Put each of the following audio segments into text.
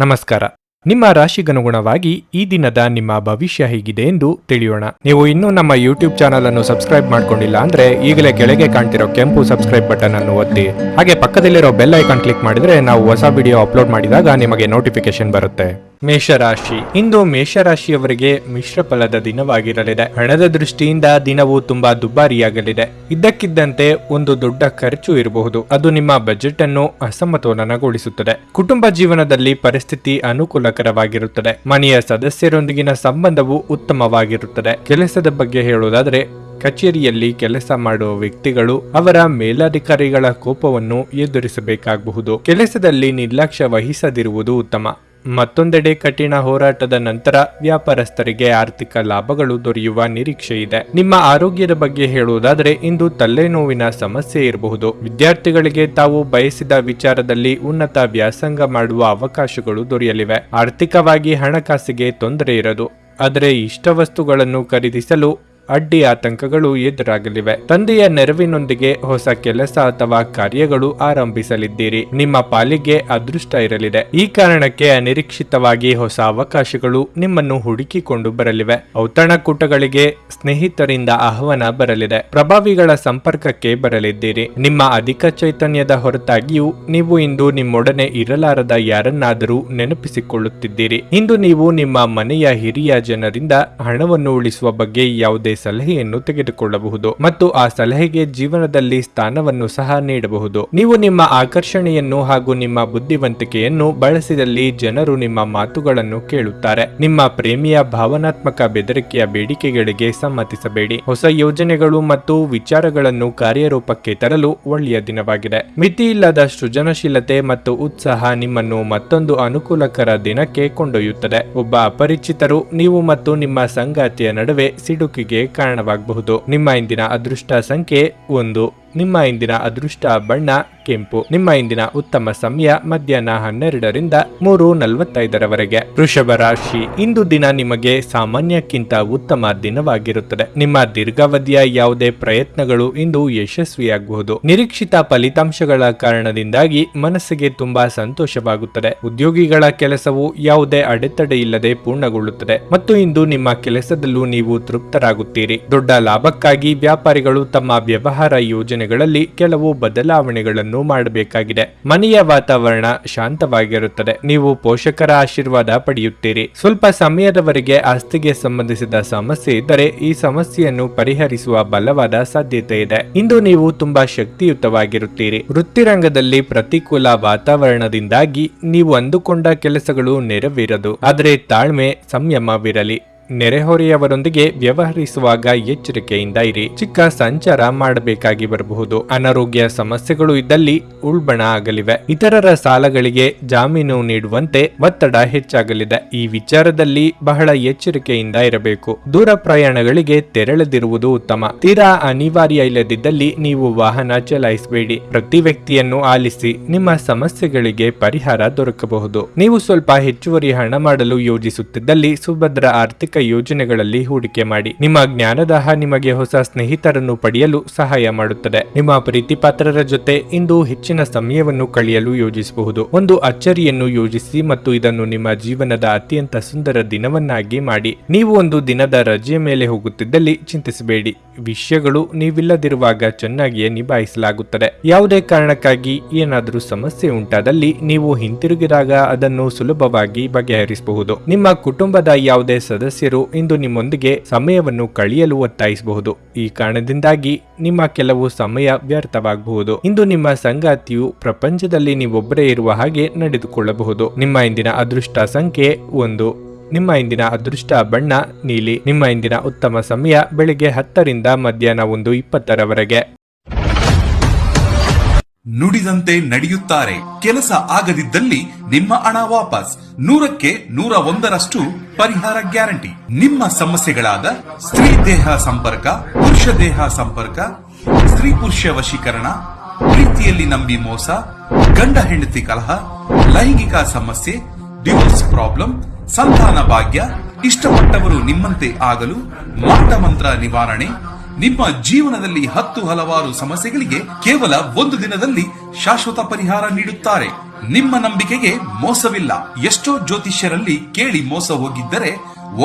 ನಮಸ್ಕಾರ. ನಿಮ್ಮ ರಾಶಿಗನುಗುಣವಾಗಿ ಈ ದಿನದ ನಿಮ್ಮ ಭವಿಷ್ಯ ಹೇಗಿದೆ ಎಂದು ತಿಳಿಯೋಣ. ನೀವು ಇನ್ನೂ ನಮ್ಮ ಯೂಟ್ಯೂಬ್ ಚಾನಲ್ ಅನ್ನು ಸಬ್ಸ್ಕ್ರೈಬ್ ಮಾಡ್ಕೊಂಡಿಲ್ಲ ಅಂದ್ರೆ ಈಗಲೇ ಕೆಳಗೆ ಕಾಣ್ತಿರೋ ಕೆಂಪು ಸಬ್ಸ್ಕ್ರೈಬ್ ಬಟನ್ ಅನ್ನು ಒತ್ತಿ. ಹಾಗೆ ಪಕ್ಕದಲ್ಲಿರೋ ಬೆಲ್ ಐಕಾನ್ ಕ್ಲಿಕ್ ಮಾಡಿದ್ರೆ ನಾವು ಹೊಸ ವಿಡಿಯೋ ಅಪ್ಲೋಡ್ ಮಾಡಿದಾಗ ನಿಮಗೆ ನೋಟಿಫಿಕೇಶನ್ ಬರುತ್ತೆ. ಮೇಷರಾಶಿ. ಇಂದು ಮೇಷರಾಶಿಯವರಿಗೆ ಮಿಶ್ರ ಫಲದ ದಿನವಾಗಿರಲಿದೆ. ಹಣದ ದೃಷ್ಟಿಯಿಂದ ದಿನವು ತುಂಬಾ ದುಬಾರಿಯಾಗಲಿದೆ. ಇದ್ದಕ್ಕಿದ್ದಂತೆ ಒಂದು ದೊಡ್ಡ ಖರ್ಚು ಇರಬಹುದು. ಅದು ನಿಮ್ಮ ಬಜೆಟ್ ಅನ್ನು ಅಸಮತೋಲನಗೊಳಿಸುತ್ತದೆ. ಕುಟುಂಬ ಜೀವನದಲ್ಲಿ ಪರಿಸ್ಥಿತಿ ಅನುಕೂಲಕರವಾಗಿರುತ್ತದೆ. ಮನೆಯ ಸದಸ್ಯರೊಂದಿಗಿನ ಸಂಬಂಧವು ಉತ್ತಮವಾಗಿರುತ್ತದೆ. ಕೆಲಸದ ಬಗ್ಗೆ ಹೇಳುವುದಾದರೆ ಕಚೇರಿಯಲ್ಲಿ ಕೆಲಸ ಮಾಡುವ ವ್ಯಕ್ತಿಗಳು ಅವರ ಮೇಲಧಿಕಾರಿಗಳ ಕೋಪವನ್ನು ಎದುರಿಸಬೇಕಾಗಬಹುದು. ಕೆಲಸದಲ್ಲಿ ನಿರ್ಲಕ್ಷ್ಯ ವಹಿಸದಿರುವುದು ಉತ್ತಮ. ಮತ್ತೊಂದೆಡೆ ಕಠಿಣ ಹೋರಾಟದ ನಂತರ ವ್ಯಾಪಾರಸ್ಥರಿಗೆ ಆರ್ಥಿಕ ಲಾಭಗಳು ದೊರೆಯುವ ನಿರೀಕ್ಷೆ ಇದೆ. ನಿಮ್ಮ ಆರೋಗ್ಯದ ಬಗ್ಗೆ ಹೇಳುವುದಾದರೆ ಇಂದು ತಲೆನೋವಿನ ಸಮಸ್ಯೆ ಇರಬಹುದು. ವಿದ್ಯಾರ್ಥಿಗಳಿಗೆ ತಾವು ಬಯಸಿದ ವಿಚಾರದಲ್ಲಿ ಉನ್ನತ ವ್ಯಾಸಂಗ ಮಾಡುವ ಅವಕಾಶಗಳು ದೊರೆಯಲಿವೆ. ಆರ್ಥಿಕವಾಗಿ ಹಣಕಾಸಿಗೆ ತೊಂದರೆ ಇರದು. ಆದರೆ ಇಷ್ಟ ವಸ್ತುಗಳನ್ನು ಖರೀದಿಸಲು ಅಡ್ಡಿ ಆತಂಕಗಳು ಎದುರಾಗಲಿವೆ. ತಂದೆಯ ನೆರವಿನೊಂದಿಗೆ ಹೊಸ ಕೆಲಸ ಅಥವಾ ಕಾರ್ಯಗಳು ಆರಂಭಿಸಲಿದ್ದೀರಿ. ನಿಮ್ಮ ಪಾಲಿಗೆ ಅದೃಷ್ಟ ಇರಲಿದೆ. ಈ ಕಾರಣಕ್ಕೆ ಅನಿರೀಕ್ಷಿತವಾಗಿ ಹೊಸ ಅವಕಾಶಗಳು ನಿಮ್ಮನ್ನು ಹುಡುಕಿಕೊಂಡು ಬರಲಿವೆ. ಔತಣಕೂಟಗಳಿಗೆ ಸ್ನೇಹಿತರಿಂದ ಆಹ್ವಾನ ಬರಲಿದೆ. ಪ್ರಭಾವಿಗಳ ಸಂಪರ್ಕಕ್ಕೆ ಬರಲಿದ್ದೀರಿ. ನಿಮ್ಮ ಅಧಿಕ ಚೈತನ್ಯದ ಹೊರತಾಗಿಯೂ ನೀವು ಇಂದು ನಿಮ್ಮೊಡನೆ ಇರಲಾರದ ಯಾರನ್ನಾದರೂ ನೆನಪಿಸಿಕೊಳ್ಳುತ್ತಿದ್ದೀರಿ. ಇಂದು ನೀವು ನಿಮ್ಮ ಮನೆಯ ಹಿರಿಯ ಜನರಿಂದ ಹಣವನ್ನು ಉಳಿಸುವ ಬಗ್ಗೆ ಯಾವುದೇ ಸಲಹೆಯನ್ನು ತೆಗೆದುಕೊಳ್ಳಬಹುದು ಮತ್ತು ಆ ಸಲಹೆಗೆ ಜೀವನದಲ್ಲಿ ಸ್ಥಾನವನ್ನು ಸಹ ನೀಡಬಹುದು. ನೀವು ನಿಮ್ಮ ಆಕರ್ಷಣೆಯನ್ನು ಹಾಗೂ ನಿಮ್ಮ ಬುದ್ಧಿವಂತಿಕೆಯನ್ನು ಬಳಸಿದಲ್ಲಿ ಜನರು ನಿಮ್ಮ ಮಾತುಗಳನ್ನು ಕೇಳುತ್ತಾರೆ. ನಿಮ್ಮ ಪ್ರೇಮಿಯ ಭಾವನಾತ್ಮಕ ಬೆದರಿಕೆಯ ಬೇಡಿಕೆಗಳಿಗೆ ಸಮ್ಮತಿಸಬೇಡಿ. ಹೊಸ ಯೋಜನೆಗಳು ಮತ್ತು ವಿಚಾರಗಳನ್ನು ಕಾರ್ಯರೂಪಕ್ಕೆ ತರಲು ಒಳ್ಳೆಯ ದಿನವಾಗಿದೆ. ಮಿತಿಯಿಲ್ಲದ ಸೃಜನಶೀಲತೆ ಮತ್ತು ಉತ್ಸಾಹ ನಿಮ್ಮನ್ನು ಮತ್ತೊಂದು ಅನುಕೂಲಕರ ದಿನಕ್ಕೆ ಕೊಂಡೊಯ್ಯುತ್ತದೆ. ಒಬ್ಬ ಅಪರಿಚಿತರು ನೀವು ಮತ್ತು ನಿಮ್ಮ ಸಂಗಾತಿಯ ನಡುವೆ ಸಿಡುಕಿಗೆ ಕಾರಣವಾಗಬಹುದು. ನಿಮ್ಮ ಇಂದಿನ ಅದೃಷ್ಟ ಸಂಖ್ಯೆ 1. ನಿಮ್ಮ ಇಂದಿನ ಅದೃಷ್ಟ ಬಣ್ಣ ಕೆಂಪು. ನಿಮ್ಮ ಇಂದಿನ ಉತ್ತಮ ಸಮಯ ಮಧ್ಯಾಹ್ನ 12ರಿಂದ 3:45 ವೃಷಭ ರಾಶಿ. ಇಂದು ದಿನ ನಿಮಗೆ ಸಾಮಾನ್ಯಕ್ಕಿಂತ ಉತ್ತಮ ದಿನವಾಗಿರುತ್ತದೆ. ನಿಮ್ಮ ದೀರ್ಘಾವಧಿಯ ಯಾವುದೇ ಪ್ರಯತ್ನಗಳು ಇಂದು ಯಶಸ್ವಿಯಾಗಬಹುದು. ನಿರೀಕ್ಷಿತ ಫಲಿತಾಂಶಗಳ ಕಾರಣದಿಂದಾಗಿ ಮನಸ್ಸಿಗೆ ತುಂಬಾ ಸಂತೋಷವಾಗುತ್ತದೆ. ಉದ್ಯೋಗಿಗಳ ಕೆಲಸವು ಯಾವುದೇ ಅಡೆತಡೆ ಇಲ್ಲದೆ ಪೂರ್ಣಗೊಳ್ಳುತ್ತದೆ ಮತ್ತು ಇಂದು ನಿಮ್ಮ ಕೆಲಸದಲ್ಲೂ ನೀವು ತೃಪ್ತರಾಗುತ್ತೀರಿ. ದೊಡ್ಡ ಲಾಭಕ್ಕಾಗಿ ವ್ಯಾಪಾರಿಗಳು ತಮ್ಮ ವ್ಯವಹಾರ ಯೋಜನೆಗಳಲ್ಲಿ ಕೆಲವು ಬದಲಾವಣೆಗಳನ್ನು ಮಾಡಬೇಕಾಗಿದೆ. ಮನೆಯ ವಾತಾವರಣ ಶಾಂತವಾಗಿರುತ್ತದೆ. ನೀವು ಪೋಷಕರ ಆಶೀರ್ವಾದ ಪಡೆಯುತ್ತೀರಿ. ಸ್ವಲ್ಪ ಸಮಯದವರೆಗೆ ಆಸ್ತಿಗೆ ಸಂಬಂಧಿಸಿದ ಸಮಸ್ಯೆ ಇದ್ದರೆ ಈ ಸಮಸ್ಯೆಯನ್ನು ಪರಿಹರಿಸುವ ಬಲವಾದ ಸಾಧ್ಯತೆ ಇದೆ. ಇಂದು ನೀವು ತುಂಬಾ ಶಕ್ತಿಯುತವಾಗಿರುತ್ತೀರಿ. ವೃತ್ತಿರಂಗದಲ್ಲಿ ಪ್ರತಿಕೂಲ ವಾತಾವರಣದಿಂದಾಗಿ ನೀವು ಅಂದುಕೊಂಡ ಕೆಲಸಗಳು ನೆರವೇರದು. ಆದರೆ ತಾಳ್ಮೆ ಸಂಯಮವಿರಲಿ. ನೆರೆಹೊರೆಯವರೊಂದಿಗೆ ವ್ಯವಹರಿಸುವಾಗ ಎಚ್ಚರಿಕೆಯಿಂದ ಇರಿ. ಚಿಕ್ಕ ಸಂಚಾರ ಮಾಡಬೇಕಾಗಿ ಬರಬಹುದು. ಅನಾರೋಗ್ಯ ಸಮಸ್ಯೆಗಳು ಇದ್ದಲ್ಲಿ ಉಲ್ಬಣ ಆಗಲಿವೆ. ಇತರರ ಸಾಲಗಳಿಗೆ ಜಾಮೀನು ನೀಡುವಂತೆ ಒತ್ತಡ ಹೆಚ್ಚಾಗಲಿದೆ. ಈ ವಿಚಾರದಲ್ಲಿ ಬಹಳ ಎಚ್ಚರಿಕೆಯಿಂದ ಇರಬೇಕು. ದೂರ ಪ್ರಯಾಣಗಳಿಗೆ ತೆರಳದಿರುವುದು ಉತ್ತಮ. ತೀರಾ ಅನಿವಾರ್ಯ ಇಲ್ಲದಿದ್ದಲ್ಲಿ ನೀವು ವಾಹನ ಚಲಾಯಿಸಬೇಡಿ. ಪ್ರತಿ ವ್ಯಕ್ತಿಯನ್ನು ಆಲಿಸಿ. ನಿಮ್ಮ ಸಮಸ್ಯೆಗಳಿಗೆ ಪರಿಹಾರ ದೊರಕಬಹುದು. ನೀವು ಸ್ವಲ್ಪ ಹೆಚ್ಚುವರಿ ಹಣ ಮಾಡಲು ಯೋಜಿಸುತ್ತಿದ್ದಲ್ಲಿ ಸುಭದ್ರ ಆರ್ಥಿಕ ಯೋಜನೆಗಳಲ್ಲಿ ಹೂಡಿಕೆ ಮಾಡಿ. ನಿಮ್ಮ ಜ್ಞಾನದಾಹ ನಿಮಗೆ ಹೊಸ ಸ್ನೇಹಿತರನ್ನು ಪಡೆಯಲು ಸಹಾಯ ಮಾಡುತ್ತದೆ. ನಿಮ್ಮ ಪ್ರೀತಿಪಾತ್ರರ ಜೊತೆ ಇಂದು ಹೆಚ್ಚಿನ ಸಮಯವನ್ನು ಕಳೆಯಲು ಯೋಜಿಸಬಹುದು. ಒಂದು ಅಚ್ಚರಿಯನ್ನು ಯೋಜಿಸಿ ಮತ್ತು ಇದನ್ನು ನಿಮ್ಮ ಜೀವನದ ಅತ್ಯಂತ ಸುಂದರ ದಿನವನ್ನಾಗಿ ಮಾಡಿ. ನೀವು ಒಂದು ದಿನದ ರಜೆಯ ಮೇಲೆ ಹೋಗುತ್ತಿದ್ದಲ್ಲಿ ಚಿಂತಿಸಬೇಡಿ. ವಿಷಯಗಳು ನೀವಿಲ್ಲದಿರುವಾಗ ಚೆನ್ನಾಗಿಯೇ ನಿಭಾಯಿಸಲಾಗುತ್ತದೆ. ಯಾವುದೇ ಕಾರಣಕ್ಕಾಗಿ ಏನಾದರೂ ಸಮಸ್ಯೆ ಉಂಟಾದಲ್ಲಿ ನೀವು ಹಿಂತಿರುಗಿದಾಗ ಅದನ್ನು ಸುಲಭವಾಗಿ ಬಗೆಹರಿಸಬಹುದು. ನಿಮ್ಮ ಕುಟುಂಬದ ಯಾವುದೇ ಸದಸ್ಯರು ಇಂದು ನಿಮ್ಮೊಂದಿಗೆ ಸಮಯವನ್ನು ಕಳೆಯಲು ಒತ್ತಾಯಿಸಬಹುದು. ಈ ಕಾರಣದಿಂದಾಗಿ ನಿಮ್ಮ ಕೆಲವು ಸಮಯ ವ್ಯರ್ಥವಾಗಬಹುದು. ಇಂದು ನಿಮ್ಮ ಸಂಗಾತಿಯು ಪ್ರಪಂಚದಲ್ಲಿ ನೀವೊಬ್ಬರೇ ಇರುವ ಹಾಗೆ ನಡೆದುಕೊಳ್ಳಬಹುದು. ನಿಮ್ಮ ಇಂದಿನ ಅದೃಷ್ಟ ಸಂಖ್ಯೆ 1. ನಿಮ್ಮ ಇಂದಿನ ಅದೃಷ್ಟ ಬಣ್ಣ ನೀಲಿ. ನಿಮ್ಮ ಇಂದಿನ ಉತ್ತಮ ಸಮಯ ಬೆಳಿಗ್ಗೆ 10ರಿಂದ ಮಧ್ಯಾಹ್ನ 1:20 ನುಡಿದಂತೆ ನಡೆಯುತ್ತಾರೆ. ಕೆಲಸ ಆಗದಿದ್ದಲ್ಲಿ ನಿಮ್ಮ ಹಣ ವಾಪಸ್. 100ಕ್ಕೆ 101ರಷ್ಟು ಪರಿಹಾರ ಗ್ಯಾರಂಟಿ. ನಿಮ್ಮ ಸಮಸ್ಯೆಗಳಾದ ಸ್ತ್ರೀ ದೇಹ ಸಂಪರ್ಕ, ಪುರುಷ ದೇಹ ಸಂಪರ್ಕ, ಸ್ತ್ರೀ ಪುರುಷ ವಶೀಕರಣ, ಪ್ರೀತಿಯಲ್ಲಿ ನಂಬಿ ಮೋಸ, ಗಂಡ ಹೆಂಡತಿ ಕಲಹ, ಲೈಂಗಿಕ ಸಮಸ್ಯೆ, ಡಿವೋರ್ಸ್ ಪ್ರಾಬ್ಲಮ್, ಸಂತಾನ ಭಾಗ್ಯ, ಇಷ್ಟಪಟ್ಟವರು ನಿಮ್ಮಂತೆ ಆಗಲು ಮಾಟ ಮಂತ್ರ ನಿವಾರಣೆ, ನಿಮ್ಮ ಜೀವನದಲ್ಲಿ 10 ಹಲವಾರು ಸಮಸ್ಯೆಗಳಿಗೆ ಕೇವಲ 1 ದಿನದಲ್ಲಿ ಶಾಶ್ವತ ಪರಿಹಾರ ನೀಡುತ್ತಾರೆ. ನಿಮ್ಮ ನಂಬಿಕೆಗೆ ಮೋಸವಿಲ್ಲ. ಎಷ್ಟೋ ಜ್ಯೋತಿಷ್ಯರಲ್ಲಿ ಕೇಳಿ ಮೋಸ ಹೋಗಿದ್ದರೆ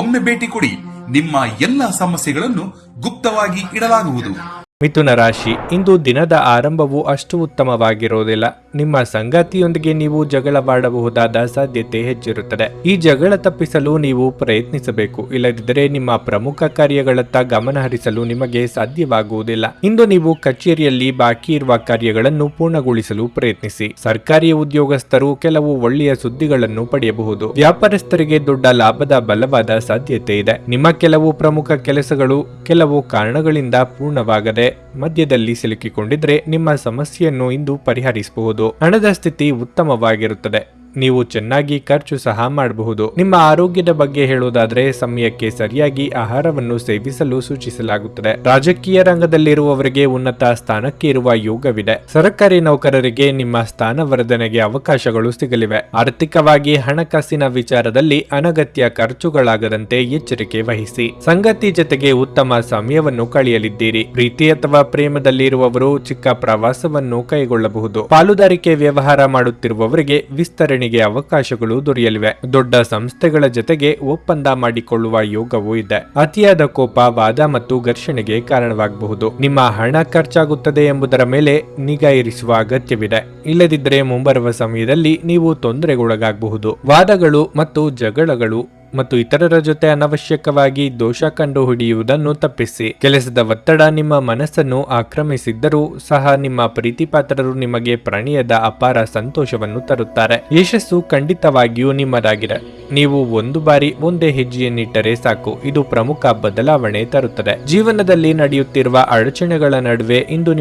ಒಮ್ಮೆ ಭೇಟಿ ಕೊಡಿ. ನಿಮ್ಮ ಎಲ್ಲ ಸಮಸ್ಯೆಗಳನ್ನು ಗುಪ್ತವಾಗಿ ಇಡಲಾಗುವುದು. ಮಿಥುನ ರಾಶಿ, ಇಂದು ದಿನದ ಆರಂಭವು ಅಷ್ಟು ಉತ್ತಮವಾಗಿರುವುದಿಲ್ಲ. ನಿಮ್ಮ ಸಂಗಾತಿಯೊಂದಿಗೆ ನೀವು ಜಗಳವಾಡಬಹುದಾದ ಸಾಧ್ಯತೆ ಹೆಚ್ಚಿರುತ್ತದೆ. ಈ ಜಗಳ ತಪ್ಪಿಸಲು ನೀವು ಪ್ರಯತ್ನಿಸಬೇಕು, ಇಲ್ಲದಿದ್ದರೆ ನಿಮ್ಮ ಪ್ರಮುಖ ಕಾರ್ಯಗಳತ್ತ ಗಮನ ಹರಿಸಲು ನಿಮಗೆ ಸಾಧ್ಯವಾಗುವುದಿಲ್ಲ. ಇಂದು ನೀವು ಕಚೇರಿಯಲ್ಲಿ ಬಾಕಿ ಇರುವ ಕಾರ್ಯಗಳನ್ನು ಪೂರ್ಣಗೊಳಿಸಲು ಪ್ರಯತ್ನಿಸಿ. ಸರ್ಕಾರಿ ಉದ್ಯೋಗಸ್ಥರು ಕೆಲವು ಒಳ್ಳೆಯ ಸುದ್ದಿಗಳನ್ನು ಪಡೆಯಬಹುದು. ವ್ಯಾಪಾರಸ್ಥರಿಗೆ ದೊಡ್ಡ ಲಾಭದ ಬಲವಾದ ಸಾಧ್ಯತೆ ಇದೆ. ನಿಮ್ಮ ಕೆಲವು ಪ್ರಮುಖ ಕೆಲಸಗಳು ಕೆಲವು ಕಾರಣಗಳಿಂದ ಪೂರ್ಣವಾಗದೆ ಮಧ್ಯದಲ್ಲಿ ಸಿಲುಕಿಕೊಂಡಿದ್ರೆ ನಿಮ್ಮ ಸಮಸ್ಯೆಯನ್ನು ಇಂದು ಪರಿಹರಿಸಬಹುದು. ಹಣದ ಸ್ಥಿತಿ ಉತ್ತಮವಾಗಿರುತ್ತದೆ. ನೀವು ಚೆನ್ನಾಗಿ ಖರ್ಚು ಸಹ ಮಾಡಬಹುದು. ನಿಮ್ಮ ಆರೋಗ್ಯದ ಬಗ್ಗೆ ಹೇಳುವುದಾದ್ರೆ ಸಮಯಕ್ಕೆ ಸರಿಯಾಗಿ ಆಹಾರವನ್ನು ಸೇವಿಸಲು ಸೂಚಿಸಲಾಗುತ್ತದೆ. ರಾಜಕೀಯ ರಂಗದಲ್ಲಿರುವವರಿಗೆ ಉನ್ನತ ಸ್ಥಾನಕ್ಕೆ ಇರುವ ಯೋಗವಿದೆ. ಸರ್ಕಾರಿ ನೌಕರರಿಗೆ ನಿಮ್ಮ ಸ್ಥಾನವರ್ಧನೆಗೆ ಅವಕಾಶಗಳು ಸಿಗಲಿವೆ. ಆರ್ಥಿಕವಾಗಿ ಹಣಕಾಸಿನ ವಿಚಾರದಲ್ಲಿ ಅನಗತ್ಯ ಖರ್ಚುಗಳಾಗದಂತೆ ಎಚ್ಚರಿಕೆ ವಹಿಸಿ. ಸಂಗಾತಿ ಜೊತೆಗೆ ಉತ್ತಮ ಸಮಯವನ್ನು ಕಳೆಯಲಿದ್ದೀರಿ. ಪ್ರೀತಿ ಅಥವಾ ಪ್ರೇಮದಲ್ಲಿರುವವರು ಚಿಕ್ಕ ಪ್ರವಾಸವನ್ನು ಕೈಗೊಳ್ಳಬಹುದು. ಪಾಲುದಾರಿಕೆ ವ್ಯವಹಾರ ಮಾಡುತ್ತಿರುವವರಿಗೆ ವಿಸ್ತರಣೆ ಅವಕಾಶಗಳು ದೊರೆಯಲಿವೆ. ದೊಡ್ಡ ಸಂಸ್ಥೆಗಳ ಜೊತೆಗೆ ಒಪ್ಪಂದ ಮಾಡಿಕೊಳ್ಳುವ ಯೋಗವೂ ಇದೆ. ಅತಿಯಾದ ಕೋಪ, ವಾದ ಮತ್ತು ಘರ್ಷಣೆಗೆ ಕಾರಣವಾಗಬಹುದು. ನಿಮ್ಮ ಹಣ ಖರ್ಚಾಗುತ್ತದೆ ಎಂಬುದರ ಮೇಲೆ ನಿಗಾ ಇರಿಸುವ ಅಗತ್ಯವಿದೆ. ಇಲ್ಲದಿದ್ದರೆ ಮುಂಬರುವ ಸಮಯದಲ್ಲಿ ನೀವು ತೊಂದರೆಗೊಳಗಾಗಬಹುದು. ವಾದಗಳು ಮತ್ತು ಜಗಳಗಳು ಮತ್ತು ಇತರರ ಜೊತೆ ಅನವಶ್ಯಕವಾಗಿ ದೋಷ ಕಂಡು ಹಿಡಿಯುವುದನ್ನು ತಪ್ಪಿಸಿ. ಕೆಲಸದ ಒತ್ತಡ ನಿಮ್ಮ ಮನಸ್ಸನ್ನು ಆಕ್ರಮಿಸಿದ್ದರೂ ಸಹ ನಿಮ್ಮ ಪ್ರೀತಿಪಾತ್ರರು ನಿಮಗೆ ಪ್ರಣಯದ ಅಪಾರ ಸಂತೋಷವನ್ನು ತರುತ್ತಾರೆ. ಯಶಸ್ಸು ಖಂಡಿತವಾಗಿಯೂ ನಿಮ್ಮದಾಗಿದೆ. ನೀವು ಒಂದು ಬಾರಿ ಒಂದೇ ಹೆಜ್ಜೆಯನ್ನಿಟ್ಟರೆ ಸಾಕು, ಇದು ಪ್ರಮುಖ ಬದಲಾವಣೆ ತರುತ್ತದೆ. ಜೀವನದಲ್ಲಿ ನಡೆಯುತ್ತಿರುವ ಅಡಚಣೆಗಳ ನಡುವೆ ಇಂದು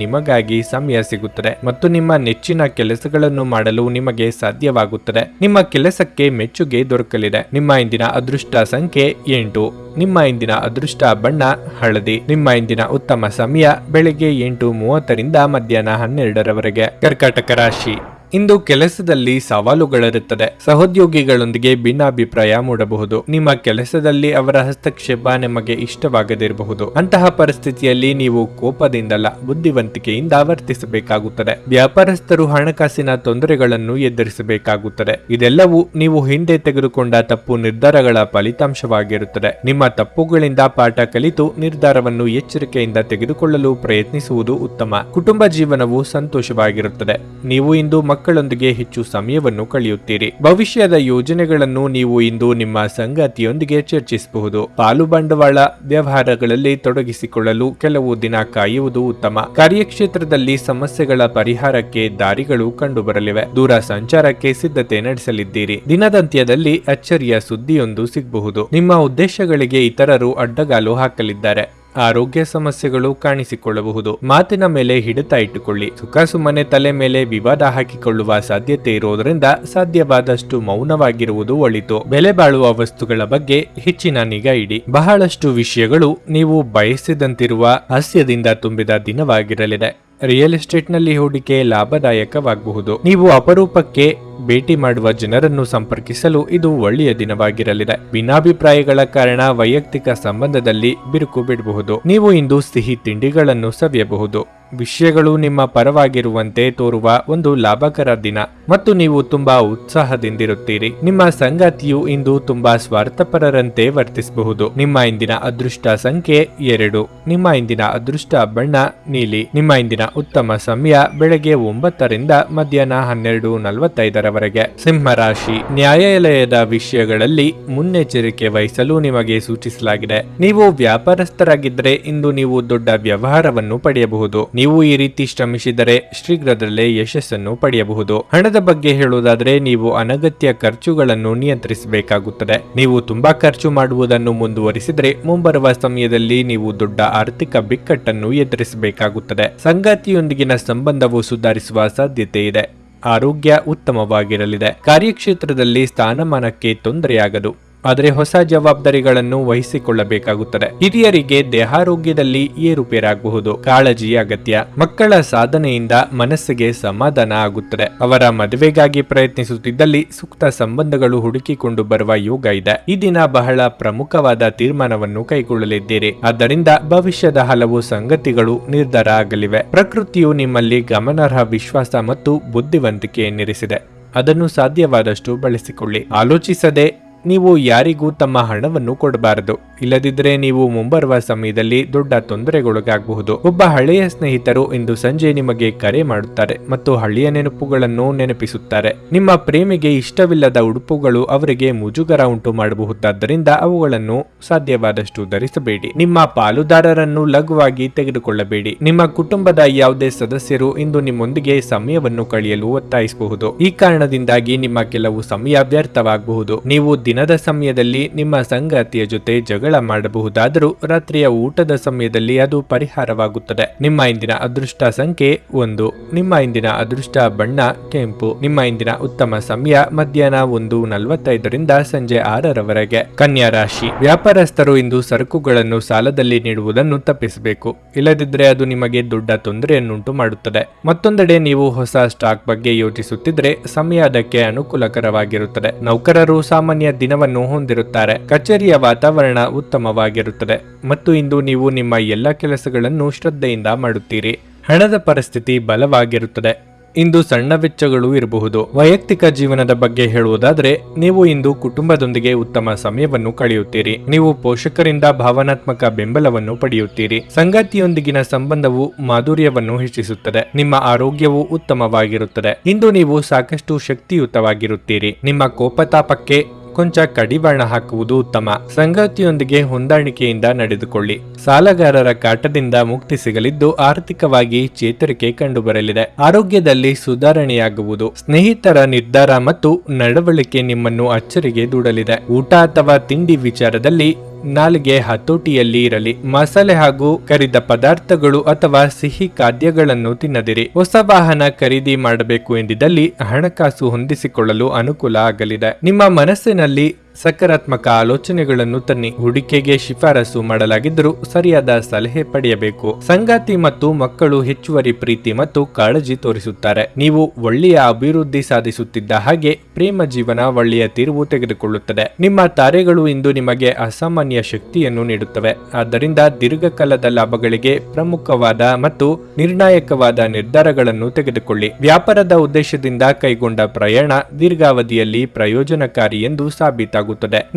ನಿಮಗಾಗಿ ಸಮಯ ಸಿಗುತ್ತದೆ ಮತ್ತು ನಿಮ್ಮ ನೆಚ್ಚಿನ ಕೆಲಸಗಳನ್ನು ಮಾಡಲು ನಿಮಗೆ ಸಾಧ್ಯವಾಗುತ್ತದೆ. ನಿಮ್ಮ ಕೆಲಸಕ್ಕೆ ಮೆಚ್ಚುಗೆ ದೊರಕಲಿದೆ. ನಿಮ್ಮ ಇಂದಿನ ಅದೃಷ್ಟ ಸಂಖ್ಯೆ 8. ನಿಮ್ಮ ಇಂದಿನ ಅದೃಷ್ಟ ಬಣ್ಣ ಹಳದಿ. ನಿಮ್ಮ ಇಂದಿನ ಉತ್ತಮ ಸಮಯ ಬೆಳಗ್ಗೆ 8:30 ಮಧ್ಯಾಹ್ನ 12ರವರೆಗೆ. ಕರ್ಕಾಟಕ ರಾಶಿ, ಇಂದು ಕೆಲಸದಲ್ಲಿ ಸವಾಲುಗಳಿರುತ್ತದೆ. ಸಹೋದ್ಯೋಗಿಗಳೊಂದಿಗೆ ಭಿನ್ನಾಭಿಪ್ರಾಯ ಮೂಡಬಹುದು. ನಿಮ್ಮ ಕೆಲಸದಲ್ಲಿ ಅವರ ಹಸ್ತಕ್ಷೇಪ ನಿಮಗೆ ಇಷ್ಟವಾಗದಿರಬಹುದು. ಅಂತಹ ಪರಿಸ್ಥಿತಿಯಲ್ಲಿ ನೀವು ಕೋಪದಿಂದಲ್ಲ, ಬುದ್ಧಿವಂತಿಕೆಯಿಂದ ವರ್ತಿಸಬೇಕಾಗುತ್ತದೆ. ವ್ಯಾಪಾರಸ್ಥರು ಹಣಕಾಸಿನ ತೊಂದರೆಗಳನ್ನು ಎದುರಿಸಬೇಕಾಗುತ್ತದೆ. ಇದೆಲ್ಲವೂ ನೀವು ಹಿಂದೆ ತೆಗೆದುಕೊಂಡ ತಪ್ಪು ನಿರ್ಧಾರಗಳ ಫಲಿತಾಂಶವಾಗಿರುತ್ತದೆ. ನಿಮ್ಮ ತಪ್ಪುಗಳಿಂದ ಪಾಠ ಕಲಿತು ನಿರ್ಧಾರವನ್ನು ಎಚ್ಚರಿಕೆಯಿಂದ ತೆಗೆದುಕೊಳ್ಳಲು ಪ್ರಯತ್ನಿಸುವುದು ಉತ್ತಮ. ಕುಟುಂಬ ಜೀವನವು ಸಂತೋಷವಾಗಿರುತ್ತದೆ. ನೀವು ಇಂದು ಮಕ್ಕಳೊಂದಿಗೆ ಹೆಚ್ಚು ಸಮಯವನ್ನು ಕಳೆಯುತ್ತೀರಿ. ಭವಿಷ್ಯದ ಯೋಜನೆಗಳನ್ನು ನೀವು ಇಂದು ನಿಮ್ಮ ಸಂಗಾತಿಯೊಂದಿಗೆ ಚರ್ಚಿಸಬಹುದು. ಪಾಲು ಬಂಡವಾಳ ವ್ಯವಹಾರಗಳಲ್ಲಿ ತೊಡಗಿಸಿಕೊಳ್ಳಲು ಕೆಲವು ದಿನ ಕಾಯುವುದು ಉತ್ತಮ. ಕಾರ್ಯಕ್ಷೇತ್ರದಲ್ಲಿ ಸಮಸ್ಯೆಗಳ ಪರಿಹಾರಕ್ಕೆ ದಾರಿಗಳು ಕಂಡುಬರಲಿವೆ. ದೂರ ಸಂಚಾರಕ್ಕೆ ಸಿದ್ಧತೆ ನಡೆಸಲಿದ್ದೀರಿ. ದಿನದಂತ್ಯದಲ್ಲಿ ಅಚ್ಚರಿಯ ಸುದ್ದಿಯೊಂದು ಸಿಗಬಹುದು. ನಿಮ್ಮ ಉದ್ದೇಶಗಳಿಗೆ ಇತರರು ಅಡ್ಡಗಾಲು ಹಾಕಲಿದ್ದಾರೆ. ಆರೋಗ್ಯ ಸಮಸ್ಯೆಗಳು ಕಾಣಿಸಿಕೊಳ್ಳಬಹುದು. ಮಾತಿನ ಮೇಲೆ ಹಿಡಿತ ಇಟ್ಟುಕೊಳ್ಳಿ. ಸುಖ ಸುಮ್ಮನೆ ತಲೆ ಮೇಲೆ ವಿವಾದ ಹಾಕಿಕೊಳ್ಳುವ ಸಾಧ್ಯತೆ ಇರುವುದರಿಂದ ಸಾಧ್ಯವಾದಷ್ಟು ಮೌನವಾಗಿರುವುದು ಒಳಿತು. ಬೆಲೆ ಬಾಳುವ ವಸ್ತುಗಳ ಬಗ್ಗೆ ಹೆಚ್ಚಿನ ನಿಗಾ ಇಡಿ. ಬಹಳಷ್ಟು ವಿಷಯಗಳು ನೀವು ಬಯಸಿದಂತಿರುವ ಹಾಸ್ಯದಿಂದ ತುಂಬಿದ ದಿನವಾಗಿರಲಿದೆ. ರಿಯಲ್ ಎಸ್ಟೇಟ್ನಲ್ಲಿ ಹೂಡಿಕೆ ಲಾಭದಾಯಕವಾಗಬಹುದು. ನೀವು ಅಪರೂಪಕ್ಕೆ ಭೇಟಿ ಮಾಡುವ ಜನರನ್ನು ಸಂಪರ್ಕಿಸಲು ಇದು ಒಳ್ಳೆಯ ದಿನವಾಗಿರಲಿದೆ. ಭಿನ್ನಾಭಿಪ್ರಾಯಗಳ ಕಾರಣ ವೈಯಕ್ತಿಕ ಸಂಬಂಧದಲ್ಲಿ ಬಿರುಕು ಬಿಡಬಹುದು. ನೀವು ಇಂದು ಸಿಹಿ ತಿಂಡಿಗಳನ್ನು ಸವಿಯಬಹುದು. ವಿಷಯಗಳು ನಿಮ್ಮ ಪರವಾಗಿರುವಂತೆ ತೋರುವ ಒಂದು ಲಾಭಕರ ದಿನ ಮತ್ತು ನೀವು ತುಂಬಾ ಉತ್ಸಾಹದಿಂದಿರುತ್ತೀರಿ. ನಿಮ್ಮ ಸಂಗಾತಿಯು ಇಂದು ತುಂಬಾ ಸ್ವಾರ್ಥಪರರಂತೆ ವರ್ತಿಸಬಹುದು. ನಿಮ್ಮ ಇಂದಿನ ಅದೃಷ್ಟ ಸಂಖ್ಯೆ 2. ನಿಮ್ಮ ಇಂದಿನ ಅದೃಷ್ಟ ಬಣ್ಣ ನೀಲಿ. ನಿಮ್ಮ ಇಂದಿನ ಉತ್ತಮ ಸಮಯ ಬೆಳಗ್ಗೆ 9 ಮಧ್ಯಾಹ್ನ 12:45ರವರೆಗೆ. ಸಿಂಹರಾಶಿ, ನ್ಯಾಯಾಲಯದ ವಿಷಯಗಳಲ್ಲಿ ಮುನ್ನೆಚ್ಚರಿಕೆ ವಹಿಸಲು ನಿಮಗೆ ಸೂಚಿಸಲಾಗಿದೆ. ನೀವು ವ್ಯಾಪಾರಸ್ಥರಾಗಿದ್ದರೆ ಇಂದು ನೀವು ದೊಡ್ಡ ವ್ಯವಹಾರವನ್ನು ಪಡೆಯಬಹುದು. ನೀವು ಈ ರೀತಿ ಶ್ರಮಿಸಿದರೆ ಶೀಘ್ರದಲ್ಲೇ ಯಶಸ್ಸನ್ನು ಪಡೆಯಬಹುದು. ಹಣದ ಬಗ್ಗೆ ಹೇಳುವುದಾದರೆ ನೀವು ಅನಗತ್ಯ ಖರ್ಚುಗಳನ್ನು ನಿಯಂತ್ರಿಸಬೇಕಾಗುತ್ತದೆ. ನೀವು ತುಂಬಾ ಖರ್ಚು ಮಾಡುವುದನ್ನು ಮುಂದುವರಿಸಿದರೆ ಮುಂಬರುವ ಸಮಯದಲ್ಲಿ ನೀವು ದೊಡ್ಡ ಆರ್ಥಿಕ ಬಿಕ್ಕಟ್ಟನ್ನು ಎದುರಿಸಬೇಕಾಗುತ್ತದೆ. ಸಂಗಾತಿಯೊಂದಿಗಿನ ಸಂಬಂಧವು ಸುಧಾರಿಸುವ ಸಾಧ್ಯತೆ ಇದೆ. ಆರೋಗ್ಯ ಉತ್ತಮವಾಗಿರಲಿದೆ. ಕಾರ್ಯಕ್ಷೇತ್ರದಲ್ಲಿ ಸ್ಥಾನಮಾನಕ್ಕೆ ತೊಂದರೆಯಾಗದು. ಆದರೆ ಹೊಸ ಜವಾಬ್ದಾರಿಗಳನ್ನು ವಹಿಸಿಕೊಳ್ಳಬೇಕಾಗುತ್ತದೆ. ಹಿರಿಯರಿಗೆ ದೇಹಾರೋಗ್ಯದಲ್ಲಿ ಏರುಪೇರಾಗಬಹುದು, ಕಾಳಜಿ ಅಗತ್ಯ. ಮಕ್ಕಳ ಸಾಧನೆಯಿಂದ ಮನಸ್ಸಿಗೆ ಸಮಾಧಾನ ಆಗುತ್ತದೆ. ಅವರ ಮದುವೆಗಾಗಿ ಪ್ರಯತ್ನಿಸುತ್ತಿದ್ದಲ್ಲಿ ಸೂಕ್ತ ಸಂಬಂಧಗಳು ಹುಡುಕಿಕೊಂಡು ಬರುವ ಯೋಗ ಇದೆ. ಈ ದಿನ ಬಹಳ ಪ್ರಮುಖವಾದ ತೀರ್ಮಾನವನ್ನು ಕೈಗೊಳ್ಳಲಿದ್ದೀರಿ. ಆದ್ದರಿಂದ ಭವಿಷ್ಯದ ಹಲವು ಸಂಗತಿಗಳು ನಿರ್ಧಾರ ಆಗಲಿವೆ. ಪ್ರಕೃತಿಯು ನಿಮ್ಮಲ್ಲಿ ಗಮನಾರ್ಹ ವಿಶ್ವಾಸ ಮತ್ತು ಬುದ್ಧಿವಂತಿಕೆಯನ್ನಿರಿಸಿದೆ. ಅದನ್ನು ಸಾಧ್ಯವಾದಷ್ಟು ಬಳಸಿಕೊಳ್ಳಿ. ಆಲೋಚಿಸದೆ ನೀವು ಯಾರಿಗೂ ತಮ್ಮ ಹಣವನ್ನು ಕೊಡಬಾರದು. ಇಲ್ಲದಿದ್ದರೆ ನೀವು ಮುಂಬರುವ ಸಮಯದಲ್ಲಿ ದೊಡ್ಡ ತೊಂದರೆಗೊಳಗಾಗಬಹುದು. ಒಬ್ಬ ಹಳೆಯ ಸ್ನೇಹಿತರು ಇಂದು ಸಂಜೆ ನಿಮಗೆ ಕರೆ ಮಾಡುತ್ತಾರೆ ಮತ್ತು ಹಳೆಯ ನೆನಪುಗಳನ್ನು ನೆನಪಿಸುತ್ತಾರೆ. ನಿಮ್ಮ ಪ್ರೇಮಿಗೆ ಇಷ್ಟವಿಲ್ಲದ ಉಡುಪುಗಳು ಅವರಿಗೆ ಮುಜುಗರ ಉಂಟು ಮಾಡಬಹುದಾದ್ದರಿಂದ ಅವುಗಳನ್ನು ಸಾಧ್ಯವಾದಷ್ಟು ಧರಿಸಬೇಡಿ. ನಿಮ್ಮ ಪಾಲುದಾರರನ್ನು ಲಘುವಾಗಿ ತೆಗೆದುಕೊಳ್ಳಬೇಡಿ. ನಿಮ್ಮ ಕುಟುಂಬದ ಯಾವುದೇ ಸದಸ್ಯರು ಇಂದು ನಿಮ್ಮೊಂದಿಗೆ ಸಮಯವನ್ನು ಕಳೆಯಲು ಒತ್ತಾಯಿಸಬಹುದು. ಈ ಕಾರಣದಿಂದಾಗಿ ನಿಮ್ಮ ಕೆಲವು ಸಮಯ ವ್ಯರ್ಥವಾಗಬಹುದು. ನೀವು ದಿನದ ಸಮಯದಲ್ಲಿ ನಿಮ್ಮ ಸಂಗಾತಿಯ ಜೊತೆ ಜಗಳ ಮಾಡಬಹುದಾದರೂ ರಾತ್ರಿಯ ಊಟದ ಸಮಯದಲ್ಲಿ ಅದು ಪರಿಹಾರವಾಗುತ್ತದೆ. ನಿಮ್ಮ ಇಂದಿನ ಅದೃಷ್ಟ ಸಂಖ್ಯೆ 1. ನಿಮ್ಮ ಇಂದಿನ ಅದೃಷ್ಟ ಬಣ್ಣ ಕೆಂಪು. ನಿಮ್ಮ ಇಂದಿನ ಉತ್ತಮ ಸಮಯ ಮಧ್ಯಾಹ್ನ 1:45 ಸಂಜೆ 6 ಕನ್ಯಾ ರಾಶಿ. ವ್ಯಾಪಾರಸ್ಥರು ಇಂದು ಸರಕುಗಳನ್ನು ಸಾಲದಲ್ಲಿ ನೀಡುವುದನ್ನು ತಪ್ಪಿಸಬೇಕು. ಇಲ್ಲದಿದ್ದರೆ ಅದು ನಿಮಗೆ ದೊಡ್ಡ ತೊಂದರೆಯನ್ನುಂಟು ಮಾಡುತ್ತದೆ. ಮತ್ತೊಂದೆಡೆ ನೀವು ಹೊಸ ಸ್ಟಾಕ್ ಬಗ್ಗೆ ಯೋಚಿಸುತ್ತಿದ್ರೆ ಸಮಯ ಅದಕ್ಕೆ ಅನುಕೂಲಕರವಾಗಿರುತ್ತದೆ. ನೌಕರರು ಸಾಮಾನ್ಯ ದಿನವನ್ನು ಹೊಂದಿರುತ್ತಾರೆ. ಕಚೇರಿಯ ವಾತಾವರಣ ಉತ್ತಮವಾಗಿರುತ್ತದೆ ಮತ್ತು ಇಂದು ನೀವು ನಿಮ್ಮ ಎಲ್ಲ ಕೆಲಸಗಳನ್ನು ಶ್ರದ್ಧೆಯಿಂದ ಮಾಡುತ್ತೀರಿ. ಹಣದ ಪರಿಸ್ಥಿತಿ ಬಲವಾಗಿರುತ್ತದೆ. ಇಂದು ಸಣ್ಣ ವೆಚ್ಚಗಳು ಇರಬಹುದು. ವೈಯಕ್ತಿಕ ಜೀವನದ ಬಗ್ಗೆ ಹೇಳುವುದಾದರೆ ನೀವು ಇಂದು ಕುಟುಂಬದೊಂದಿಗೆ ಉತ್ತಮ ಸಮಯವನ್ನು ಕಳೆಯುತ್ತೀರಿ. ನೀವು ಪೋಷಕರಿಂದ ಭಾವನಾತ್ಮಕ ಬೆಂಬಲವನ್ನು ಪಡೆಯುತ್ತೀರಿ. ಸಂಗಾತಿಯೊಂದಿಗಿನ ಸಂಬಂಧವು ಮಾಧುರ್ಯವನ್ನು ಹೆಚ್ಚಿಸುತ್ತದೆ. ನಿಮ್ಮ ಆರೋಗ್ಯವು ಉತ್ತಮವಾಗಿರುತ್ತದೆ. ಇಂದು ನೀವು ಸಾಕಷ್ಟು ಶಕ್ತಿಯುತವಾಗಿರುತ್ತೀರಿ. ನಿಮ್ಮ ಕೋಪತಾಪಕ್ಕೆ ಕೊಂಚ ಕಡಿವಾಣ ಹಾಕುವುದು ಉತ್ತಮ. ಸಂಗಾತಿಯೊಂದಿಗೆ ಹೊಂದಾಣಿಕೆಯಿಂದ ನಡೆದುಕೊಳ್ಳಿ. ಸಾಲಗಾರರ ಕಾಟದಿಂದ ಮುಕ್ತಿ ಸಿಗಲಿದ್ದು ಆರ್ಥಿಕವಾಗಿ ಚೇತರಿಕೆ ಕಂಡುಬರಲಿದೆ. ಆರೋಗ್ಯದಲ್ಲಿ ಸುಧಾರಣೆಯಾಗುವುದು. ಸ್ನೇಹಿತರ ನಿರ್ಧಾರ ಮತ್ತು ನಡವಳಿಕೆ ನಿಮ್ಮನ್ನು ಅಚ್ಚರಿಗೆ ದೂಡಲಿದೆ. ಊಟ ಅಥವಾ ತಿಂಡಿ ವಿಚಾರದಲ್ಲಿ ನಾಲಿಗೆ ಹತೋಟಿಯಲ್ಲಿ ಇರಲಿ. ಮಸಾಲೆ ಹಾಗೂ ಕರಿದ ಪದಾರ್ಥಗಳು ಅಥವಾ ಸಿಹಿ ಖಾದ್ಯಗಳನ್ನು ತಿನ್ನದಿರಿ. ಹೊಸ ವಾಹನ ಖರೀದಿ ಮಾಡಬೇಕು ಎಂದಿದ್ದಲ್ಲಿ ಹಣಕಾಸು ಹೊಂದಿಸಿಕೊಳ್ಳಲು ಅನುಕೂಲ ಆಗಲಿದೆ. ನಿಮ್ಮ ಮನಸ್ಸಿನಲ್ಲಿ ಸಕಾರಾತ್ಮಕ ಆಲೋಚನೆಗಳನ್ನು ತನ್ನಿ. ಹೂಡಿಕೆಗೆ ಶಿಫಾರಸು ಮಾಡಲಾಗಿದ್ದರೂ ಸರಿಯಾದ ಸಲಹೆ ಪಡೆಯಬೇಕು. ಸಂಗಾತಿ ಮತ್ತು ಮಕ್ಕಳು ಹೆಚ್ಚುವರಿ ಪ್ರೀತಿ ಮತ್ತು ಕಾಳಜಿ ತೋರಿಸುತ್ತಾರೆ. ನೀವು ಒಳ್ಳೆಯ ಅಭಿವೃದ್ಧಿ ಸಾಧಿಸುತ್ತಿದ್ದ ಹಾಗೆ ಪ್ರೇಮ ಜೀವನ ಒಳ್ಳೆಯ ತಿರುವು ತೆಗೆದುಕೊಳ್ಳುತ್ತದೆ. ನಿಮ್ಮ ತಾರೆಗಳು ಇಂದು ನಿಮಗೆ ಅಸಾಮಾನ್ಯ ಶಕ್ತಿಯನ್ನು ನೀಡುತ್ತವೆ. ಆದ್ದರಿಂದ ದೀರ್ಘಕಾಲದ ಲಾಭಗಳಿಗೆ ಪ್ರಮುಖವಾದ ಮತ್ತು ನಿರ್ಣಾಯಕವಾದ ನಿರ್ಧಾರಗಳನ್ನು ತೆಗೆದುಕೊಳ್ಳಿ. ವ್ಯಾಪಾರದ ಉದ್ದೇಶದಿಂದ ಕೈಗೊಂಡ ಪ್ರಯಾಣ ದೀರ್ಘಾವಧಿಯಲ್ಲಿ ಪ್ರಯೋಜನಕಾರಿ ಎಂದು ಸಾಬೀತಾಗುತ್ತದೆ.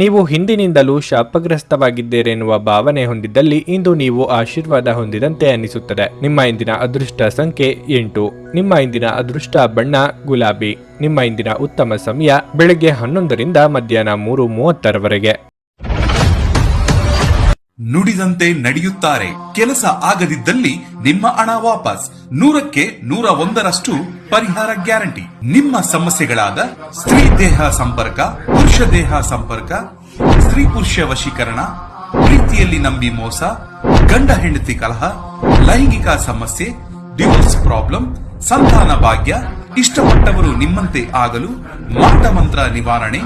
ನೀವು ಹಿಂದಿನಿಂದಲೂ ಶಾಪಗ್ರಸ್ತವಾಗಿದ್ದೀರೆನ್ನುವ ಭಾವನೆ ಹೊಂದಿದ್ದಲ್ಲಿ ಇಂದು ನೀವು ಆಶೀರ್ವಾದ ಹೊಂದಿದಂತೆ ಅನಿಸುತ್ತದೆ. ನಿಮ್ಮ ಇಂದಿನ ಅದೃಷ್ಟ ಸಂಖ್ಯೆ 8. ನಿಮ್ಮ ಇಂದಿನ ಅದೃಷ್ಟ ಬಣ್ಣ ಗುಲಾಬಿ. ನಿಮ್ಮ ಇಂದಿನ ಉತ್ತಮ ಸಮಯ ಬೆಳಗ್ಗೆ 11 ಮಧ್ಯಾಹ್ನ 3:30 ನುಡಿದಂತೆ ನಡೆಯುತ್ತಾರೆ. ಕೆಲಸ ಆಗದಿದ್ದಲ್ಲಿ ನಿಮ್ಮ ಹಣ ವಾಪಸ್. 100ಕ್ಕೆ 101ರಷ್ಟು ಪರಿಹಾರ ಗ್ಯಾರಂಟಿ. ನಿಮ್ಮ ಸಮಸ್ಯೆಗಳಾದ ಸ್ತ್ರೀ ದೇಹ ಸಂಪರ್ಕ, ಪುರುಷ ದೇಹ ಸಂಪರ್ಕ, ಸ್ತ್ರೀ ಪುರುಷ ವಶೀಕರಣ, ಪ್ರೀತಿಯಲ್ಲಿ ನಂಬಿ ಮೋಸ, ಗಂಡ ಹೆಂಡತಿ ಕಲಹ, ಲೈಂಗಿಕ ಸಮಸ್ಯೆ, ಡಿವೋರ್ಸ್ ಪ್ರಾಬ್ಲಮ್, ಸಂತಾನ ಭಾಗ್ಯ, ಇಷ್ಟಪಟ್ಟವರು ನಿಮ್ಮಂತೆ ಆಗಲು, ಮಾಟ ಮಂತ್ರ ನಿವಾರಣೆ,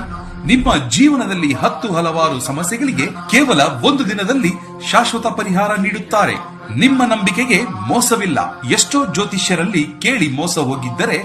ನಿಮ್ಮ ಜೀವನದಲ್ಲಿ 10 ಹಲವಾರು ಸಮಸ್ಯೆಗಳಿಗೆ ಕೇವಲ 1 ದಿನದಲ್ಲಿ ಶಾಶ್ವತ ಪರಿಹಾರ ನೀಡುತ್ತಾರೆ. ನಿಮ್ಮ ನಂಬಿಕೆಗೆ ಮೋಸವಿಲ್ಲ. ಎಷ್ಟೋ ಜ್ಯೋತಿಷ್ಯರಲ್ಲಿ ಕೇಳಿ ಮೋಸ ಹೋಗಿದ್ದರೆ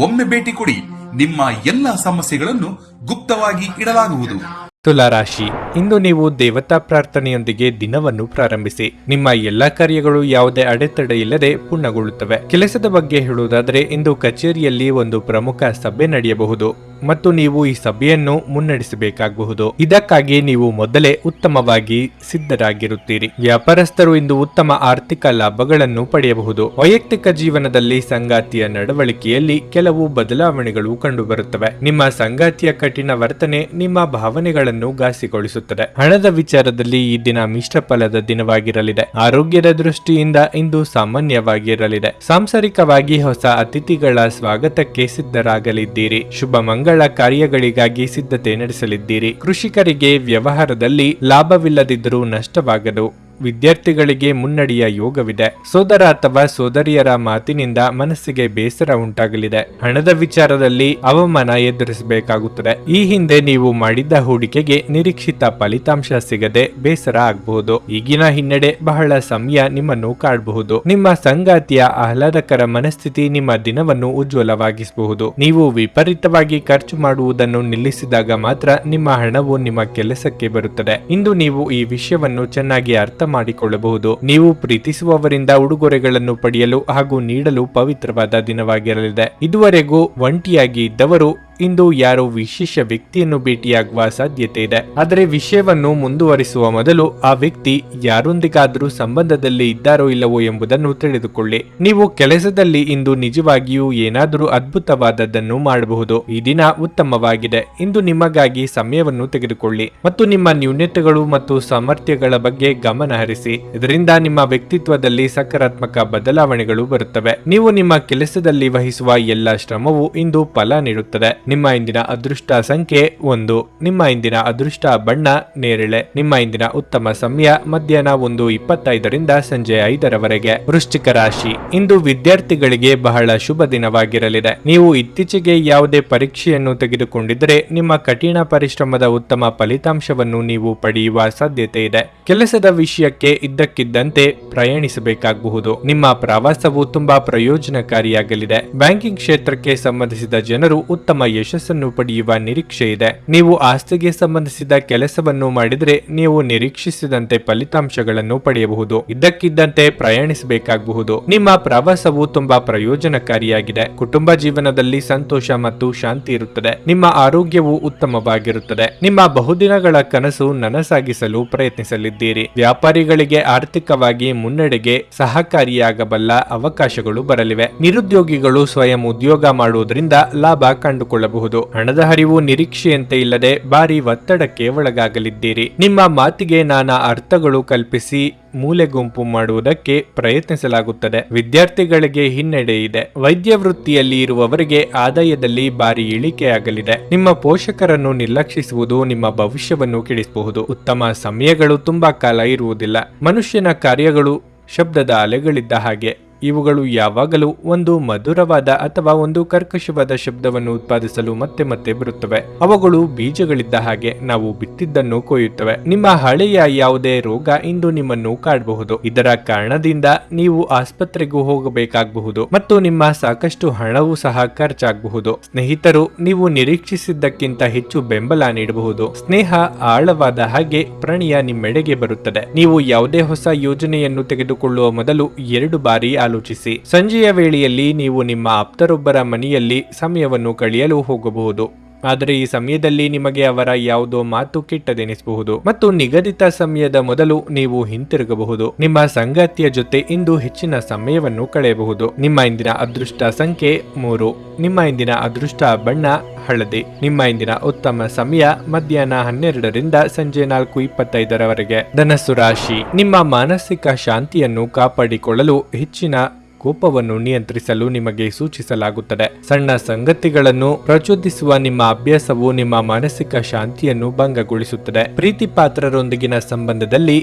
ಒಮ್ಮೆ ಭೇಟಿ ಕೊಡಿ. ನಿಮ್ಮ ಎಲ್ಲ ಸಮಸ್ಯೆಗಳನ್ನು ಗುಪ್ತವಾಗಿ ಇಡಲಾಗುವುದು. ತುಲಾರಾಶಿ. ಇಂದು ನೀವು ದೇವತಾ ಪ್ರಾರ್ಥನೆಯೊಂದಿಗೆ ದಿನವನ್ನು ಪ್ರಾರಂಭಿಸಿ. ನಿಮ್ಮ ಎಲ್ಲಾ ಕಾರ್ಯಗಳು ಯಾವುದೇ ಅಡೆತಡೆ ಇಲ್ಲದೆ ಪೂರ್ಣಗೊಳ್ಳುತ್ತವೆ. ಕೆಲಸದ ಬಗ್ಗೆ ಹೇಳುವುದಾದರೆ ಇಂದು ಕಚೇರಿಯಲ್ಲಿ ಒಂದು ಪ್ರಮುಖ ಸಭೆ ನಡೆಯಬಹುದು ಮತ್ತು ನೀವು ಈ ಸಭೆಯನ್ನು ಮುನ್ನಡೆಸಬೇಕಾಗಬಹುದು. ಇದಕ್ಕಾಗಿ ನೀವು ಮೊದಲೇ ಉತ್ತಮವಾಗಿ ಸಿದ್ಧರಾಗಿರುತ್ತೀರಿ. ವ್ಯಾಪಾರಸ್ಥರು ಇಂದು ಉತ್ತಮ ಆರ್ಥಿಕ ಲಾಭಗಳನ್ನು ಪಡೆಯಬಹುದು. ವೈಯಕ್ತಿಕ ಜೀವನದಲ್ಲಿ ಸಂಗಾತಿಯ ನಡವಳಿಕೆಯಲ್ಲಿ ಕೆಲವು ಬದಲಾವಣೆಗಳು ಕಂಡುಬರುತ್ತವೆ. ನಿಮ್ಮ ಸಂಗಾತಿಯ ಕಠಿಣ ವರ್ತನೆ ನಿಮ್ಮ ಭಾವನೆಗಳನ್ನು ಘಾಸಿಗೊಳಿಸುತ್ತದೆ. ಹಣದ ವಿಚಾರದಲ್ಲಿ ಈ ದಿನ ಮಿಶ್ರ ಫಲದ ದಿನವಾಗಿರಲಿದೆ. ಆರೋಗ್ಯದ ದೃಷ್ಟಿಯಿಂದ ಇಂದು ಸಾಮಾನ್ಯವಾಗಿರಲಿದೆ. ಸಾಂಸಾರಿಕವಾಗಿ ಹೊಸ ಅತಿಥಿಗಳ ಸ್ವಾಗತಕ್ಕೆ ಸಿದ್ಧರಾಗಲಿದ್ದೀರಿ. ಶುಭ ಮಂಗಳ ಕಾರ್ಯಗಳಿಗಾಗಿ ಸಿದ್ಧತೆ ನಡೆಸಲಿದ್ದೀರಿ. ಕೃಷಿಕರಿಗೆ ವ್ಯವಹಾರದಲ್ಲಿ ಲಾಭವಿಲ್ಲದಿದ್ದರೂ ನಷ್ಟವಾಗದು. ವಿದ್ಯಾರ್ಥಿಗಳಿಗೆ ಮುನ್ನಡೆಯ ಯೋಗವಿದೆ. ಸೋದರ ಅಥವಾ ಸೋದರಿಯರ ಮಾತಿನಿಂದ ಮನಸ್ಸಿಗೆ ಬೇಸರ ಉಂಟಾಗಲಿದೆ. ಹಣದ ವಿಚಾರದಲ್ಲಿ ಅವಮಾನ ಎದುರಿಸಬೇಕಾಗುತ್ತದೆ. ಈ ಹಿಂದೆ ನೀವು ಮಾಡಿದ್ದ ಹೂಡಿಕೆಗೆ ನಿರೀಕ್ಷಿತ ಫಲಿತಾಂಶ ಸಿಗದೆ ಬೇಸರ ಆಗಬಹುದು. ಈಗಿನ ಹಿನ್ನಡೆ ಬಹಳ ಸಮಯ ನಿಮ್ಮನ್ನು ಕಾಡಬಹುದು. ನಿಮ್ಮ ಸಂಗಾತಿಯ ಆಹ್ಲಾದಕರ ಮನಸ್ಥಿತಿ ನಿಮ್ಮ ದಿನವನ್ನು ಉಜ್ವಲವಾಗಿಸಬಹುದು. ನೀವು ವಿಪರೀತವಾಗಿ ಖರ್ಚು ಮಾಡುವುದನ್ನು ನಿಲ್ಲಿಸಿದಾಗ ಮಾತ್ರ ನಿಮ್ಮ ಹಣವು ನಿಮ್ಮ ಕೆಲಸಕ್ಕೆ ಬರುತ್ತದೆ. ಇಂದು ನೀವು ಈ ವಿಷಯವನ್ನು ಚೆನ್ನಾಗಿ ಅರ್ಥ ಮಾಡಿಕೊಳ್ಳಬಹುದು. ನೀವು ಪ್ರೀತಿಸುವವರಿಂದ ಉಡುಗೊರೆಗಳನ್ನು ಪಡೆಯಲು ಹಾಗೂ ನೀಡಲು ಪವಿತ್ರವಾದ ದಿನವಾಗಿರಲಿದೆ. ಇದುವರೆಗೂ ಒಂಟಿಯಾಗಿ ಇದ್ದವರು ಇಂದು ಯಾರೋ ವಿಶೇಷ ವ್ಯಕ್ತಿಯನ್ನು ಭೇಟಿಯಾಗುವ ಸಾಧ್ಯತೆ ಇದೆ. ಆದರೆ ವಿಷಯವನ್ನು ಮುಂದುವರಿಸುವ ಮೊದಲು ಆ ವ್ಯಕ್ತಿ ಯಾರೊಂದಿಗಾದರೂ ಸಂಬಂಧದಲ್ಲಿ ಇದ್ದಾರೋ ಇಲ್ಲವೋ ಎಂಬುದನ್ನು ತಿಳಿದುಕೊಳ್ಳಿ. ನೀವು ಕೆಲಸದಲ್ಲಿ ಇಂದು ನಿಜವಾಗಿಯೂ ಏನಾದರೂ ಅದ್ಭುತವಾದದ್ದನ್ನು ಮಾಡಬಹುದು. ಈ ದಿನ ಉತ್ತಮವಾಗಿದೆ. ಇಂದು ನಿಮಗಾಗಿ ಸಮಯವನ್ನು ತೆಗೆದುಕೊಳ್ಳಿ ಮತ್ತು ನಿಮ್ಮ ನ್ಯೂನತೆಗಳು ಮತ್ತು ಸಾಮರ್ಥ್ಯಗಳ ಬಗ್ಗೆ ಗಮನ ಹರಿಸಿ. ಇದರಿಂದ ನಿಮ್ಮ ವ್ಯಕ್ತಿತ್ವದಲ್ಲಿ ಸಕಾರಾತ್ಮಕ ಬದಲಾವಣೆಗಳು ಬರುತ್ತವೆ. ನೀವು ನಿಮ್ಮ ಕೆಲಸದಲ್ಲಿ ವಹಿಸುವ ಎಲ್ಲ ಶ್ರಮವು ಇಂದು ಫಲ ನೀಡುತ್ತದೆ. ನಿಮ್ಮ ಇಂದಿನ ಅದೃಷ್ಟ ಸಂಖ್ಯೆ 1. ನಿಮ್ಮ ಇಂದಿನ ಅದೃಷ್ಟ ಬಣ್ಣ ನೇರಳೆ. ನಿಮ್ಮ ಇಂದಿನ ಉತ್ತಮ ಸಮಯ ಮಧ್ಯಾಹ್ನ 1:25 ಸಂಜೆ 5 ವೃಶ್ಚಿಕ ರಾಶಿ. ಇಂದು ವಿದ್ಯಾರ್ಥಿಗಳಿಗೆ ಬಹಳ ಶುಭ ದಿನವಾಗಿರಲಿದೆ. ನೀವು ಇತ್ತೀಚೆಗೆ ಯಾವುದೇ ಪರೀಕ್ಷೆಯನ್ನು ತೆಗೆದುಕೊಂಡಿದ್ದರೆ ನಿಮ್ಮ ಕಠಿಣ ಪರಿಶ್ರಮದ ಉತ್ತಮ ಫಲಿತಾಂಶವನ್ನು ನೀವು ಪಡೆಯುವ ಸಾಧ್ಯತೆ ಇದೆ. ಕೆಲಸದ ವಿಷಯಕ್ಕೆ ಇದ್ದಕ್ಕಿದ್ದಂತೆ ಪ್ರಯಾಣಿಸಬೇಕಾಗಬಹುದು. ನಿಮ್ಮ ಪ್ರವಾಸವು ತುಂಬಾ ಪ್ರಯೋಜನಕಾರಿಯಾಗಲಿದೆ. ಬ್ಯಾಂಕಿಂಗ್ ಕ್ಷೇತ್ರಕ್ಕೆ ಸಂಬಂಧಿಸಿದ ಜನರು ಉತ್ತಮ ಯಶಸ್ಸನ್ನು ಪಡೆಯುವ ನಿರೀಕ್ಷೆ ಇದೆ. ನೀವು ಆಸ್ತಿಗೆ ಸಂಬಂಧಿಸಿದ ಕೆಲಸವನ್ನು ಮಾಡಿದರೆ ನೀವು ನಿರೀಕ್ಷಿಸಿದಂತೆ ಫಲಿತಾಂಶಗಳನ್ನು ಪಡೆಯಬಹುದು. ಇದ್ದಕ್ಕಿದ್ದಂತೆ ಪ್ರಯಾಣಿಸಬೇಕಾಗಬಹುದು. ನಿಮ್ಮ ಪ್ರವಾಸವು ತುಂಬಾ ಪ್ರಯೋಜನಕಾರಿಯಾಗಿದೆ. ಕುಟುಂಬ ಜೀವನದಲ್ಲಿ ಸಂತೋಷ ಮತ್ತು ಶಾಂತಿ ಇರುತ್ತದೆ. ನಿಮ್ಮ ಆರೋಗ್ಯವು ಉತ್ತಮವಾಗಿರುತ್ತದೆ. ನಿಮ್ಮ ಬಹುದಿನಗಳ ಕನಸು ನನಸಾಗಿಸಲು ಪ್ರಯತ್ನಿಸಲಿದ್ದೀರಿ. ವ್ಯಾಪಾರಿಗಳಿಗೆ ಆರ್ಥಿಕವಾಗಿ ಮುನ್ನಡೆಗೆ ಸಹಕಾರಿಯಾಗಬಲ್ಲ ಅವಕಾಶಗಳು ಬರಲಿವೆ. ನಿರುದ್ಯೋಗಿಗಳು ಸ್ವಯಂ ಉದ್ಯೋಗ ಮಾಡುವುದರಿಂದ ಲಾಭ ಕಂಡುಕೊಳ್ಳಬಹುದು. ಹಣದ ಹರಿವು ನಿರೀಕ್ಷೆಯಂತೆ ಇಲ್ಲದೆ ಭಾರಿ ಒತ್ತಡಕ್ಕೆ ಒಳಗಾಗಲಿದ್ದೀರಿ. ನಿಮ್ಮ ಮಾತಿಗೆ ನಾನಾ ಅರ್ಥಗಳು ಕಲ್ಪಿಸಿ ಮೂಲೆ ಗುಂಪು ಮಾಡುವುದಕ್ಕೆ ಪ್ರಯತ್ನಿಸಲಾಗುತ್ತದೆ. ವಿದ್ಯಾರ್ಥಿಗಳಿಗೆ ಹಿನ್ನಡೆ ಇದೆ. ವೈದ್ಯ ವೃತ್ತಿಯಲ್ಲಿ ಇರುವವರಿಗೆ ಆದಾಯದಲ್ಲಿ ಭಾರಿ ಇಳಿಕೆಯಾಗಲಿದೆ. ನಿಮ್ಮ ಪೋಷಕರನ್ನು ನಿರ್ಲಕ್ಷಿಸುವುದು ನಿಮ್ಮ ಭವಿಷ್ಯವನ್ನು ಕೆಡಿಸಬಹುದು. ಉತ್ತಮ ಸಮಯಗಳು ತುಂಬಾ ಕಾಲ ಇರುವುದಿಲ್ಲ. ಮನುಷ್ಯನ ಕಾರ್ಯಗಳು ಶಬ್ದದ ಅಲೆಗಳಿದ್ದ ಹಾಗೆ. ಇವುಗಳು ಯಾವಾಗಲೂ ಒಂದು ಮಧುರವಾದ ಅಥವಾ ಒಂದು ಕರ್ಕಶವಾದ ಶಬ್ದವನ್ನು ಉತ್ಪಾದಿಸಲು ಮತ್ತೆ ಮತ್ತೆ ಬರುತ್ತವೆ. ಅವುಗಳು ಬೀಜಗಳಿದ್ದ ಹಾಗೆ. ನಾವು ಬಿತ್ತಿದ್ದನ್ನು ಕೊಯ್ಯುತ್ತವೆ. ನಿಮ್ಮ ಹಳೆಯ ಯಾವುದೇ ರೋಗ ಇಂದು ನಿಮ್ಮನ್ನು ಕಾಡಬಹುದು. ಇದರ ಕಾರಣದಿಂದ ನೀವು ಆಸ್ಪತ್ರೆಗೂ ಹೋಗಬೇಕಾಗಬಹುದು ಮತ್ತು ನಿಮ್ಮ ಸಾಕಷ್ಟು ಹಣವೂ ಸಹ ಖರ್ಚಾಗಬಹುದು. ಸ್ನೇಹಿತರು ನೀವು ನಿರೀಕ್ಷಿಸಿದ್ದಕ್ಕಿಂತ ಹೆಚ್ಚು ಬೆಂಬಲ ನೀಡಬಹುದು. ಸ್ನೇಹ ಆಳವಾದ ಹಾಗೆ ಪ್ರಣಯ ನಿಮ್ಮೆಡೆಗೆ ಬರುತ್ತದೆ. ನೀವು ಯಾವುದೇ ಹೊಸ ಯೋಜನೆಯನ್ನು ತೆಗೆದುಕೊಳ್ಳುವ ಮೊದಲು 2 ಬಾರಿ ಆಲೋಚಿಸಿ. ಸಂಜೆಯ ವೇಳೆಯಲ್ಲಿ ನೀವು ನಿಮ್ಮ ಆಪ್ತರೊಬ್ಬರ ಮನೆಯಲ್ಲಿ ಸಮಯವನ್ನು ಕಳೆಯಲು ಹೋಗಬಹುದು. ಆದರೆ ಈ ಸಮಯದಲ್ಲಿ ನಿಮಗೆ ಅವರ ಯಾವುದೋ ಮಾತು ಕೆಟ್ಟದೆನಿಸಬಹುದು ಮತ್ತು ನಿಗದಿತ ಸಮಯದ ಮೊದಲು ನೀವು ಹಿಂತಿರುಗಬಹುದು. ನಿಮ್ಮ ಸಂಗಾತಿಯ ಜೊತೆ ಇಂದು ಹೆಚ್ಚಿನ ಸಮಯವನ್ನು ಕಳೆಯಬಹುದು. ನಿಮ್ಮ ಇಂದಿನ ಅದೃಷ್ಟ ಸಂಖ್ಯೆ 3. ನಿಮ್ಮ ಇಂದಿನ ಅದೃಷ್ಟ ಬಣ್ಣ ಹಳದಿ. ನಿಮ್ಮ ಇಂದಿನ ಉತ್ತಮ ಸಮಯ ಮಧ್ಯಾಹ್ನ 12 ಸಂಜೆ 4:25 ಧನಸ್ಸು ರಾಶಿ. ನಿಮ್ಮ ಮಾನಸಿಕ ಶಾಂತಿಯನ್ನು ಕಾಪಾಡಿಕೊಳ್ಳಲು ಹೆಚ್ಚಿನ ಕೋಪವನ್ನು ನಿಯಂತ್ರಿಸಲು ನಿಮಗೆ ಸೂಚಿಸಲಾಗುತ್ತದೆ. ಸಣ್ಣ ಸಂಗತಿಗಳನ್ನು ಪ್ರಚೋದಿಸುವ ನಿಮ್ಮ ಅಭ್ಯಾಸವು ನಿಮ್ಮ ಮಾನಸಿಕ ಶಾಂತಿಯನ್ನು ಭಂಗಗೊಳಿಸುತ್ತದೆ. ಪ್ರೀತಿ ಪಾತ್ರರೊಂದಿಗಿನ ಸಂಬಂಧದಲ್ಲಿ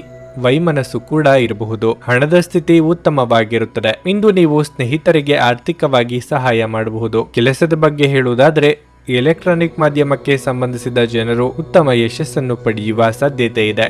ವೈಮನಸ್ಸು ಕೂಡ ಇರಬಹುದು. ಹಣದ ಸ್ಥಿತಿ ಉತ್ತಮವಾಗಿರುತ್ತದೆ. ಇಂದು ನೀವು ಸ್ನೇಹಿತರಿಗೆ ಆರ್ಥಿಕವಾಗಿ ಸಹಾಯ ಮಾಡಬಹುದು. ಕೆಲಸದ ಬಗ್ಗೆ ಹೇಳುವುದಾದರೆ ಎಲೆಕ್ಟ್ರಾನಿಕ್ ಮಾಧ್ಯಮಕ್ಕೆ ಸಂಬಂಧಿಸಿದ ಜನರು ಉತ್ತಮ ಯಶಸ್ಸನ್ನು ಪಡೆಯುವ ಸಾಧ್ಯತೆ ಇದೆ.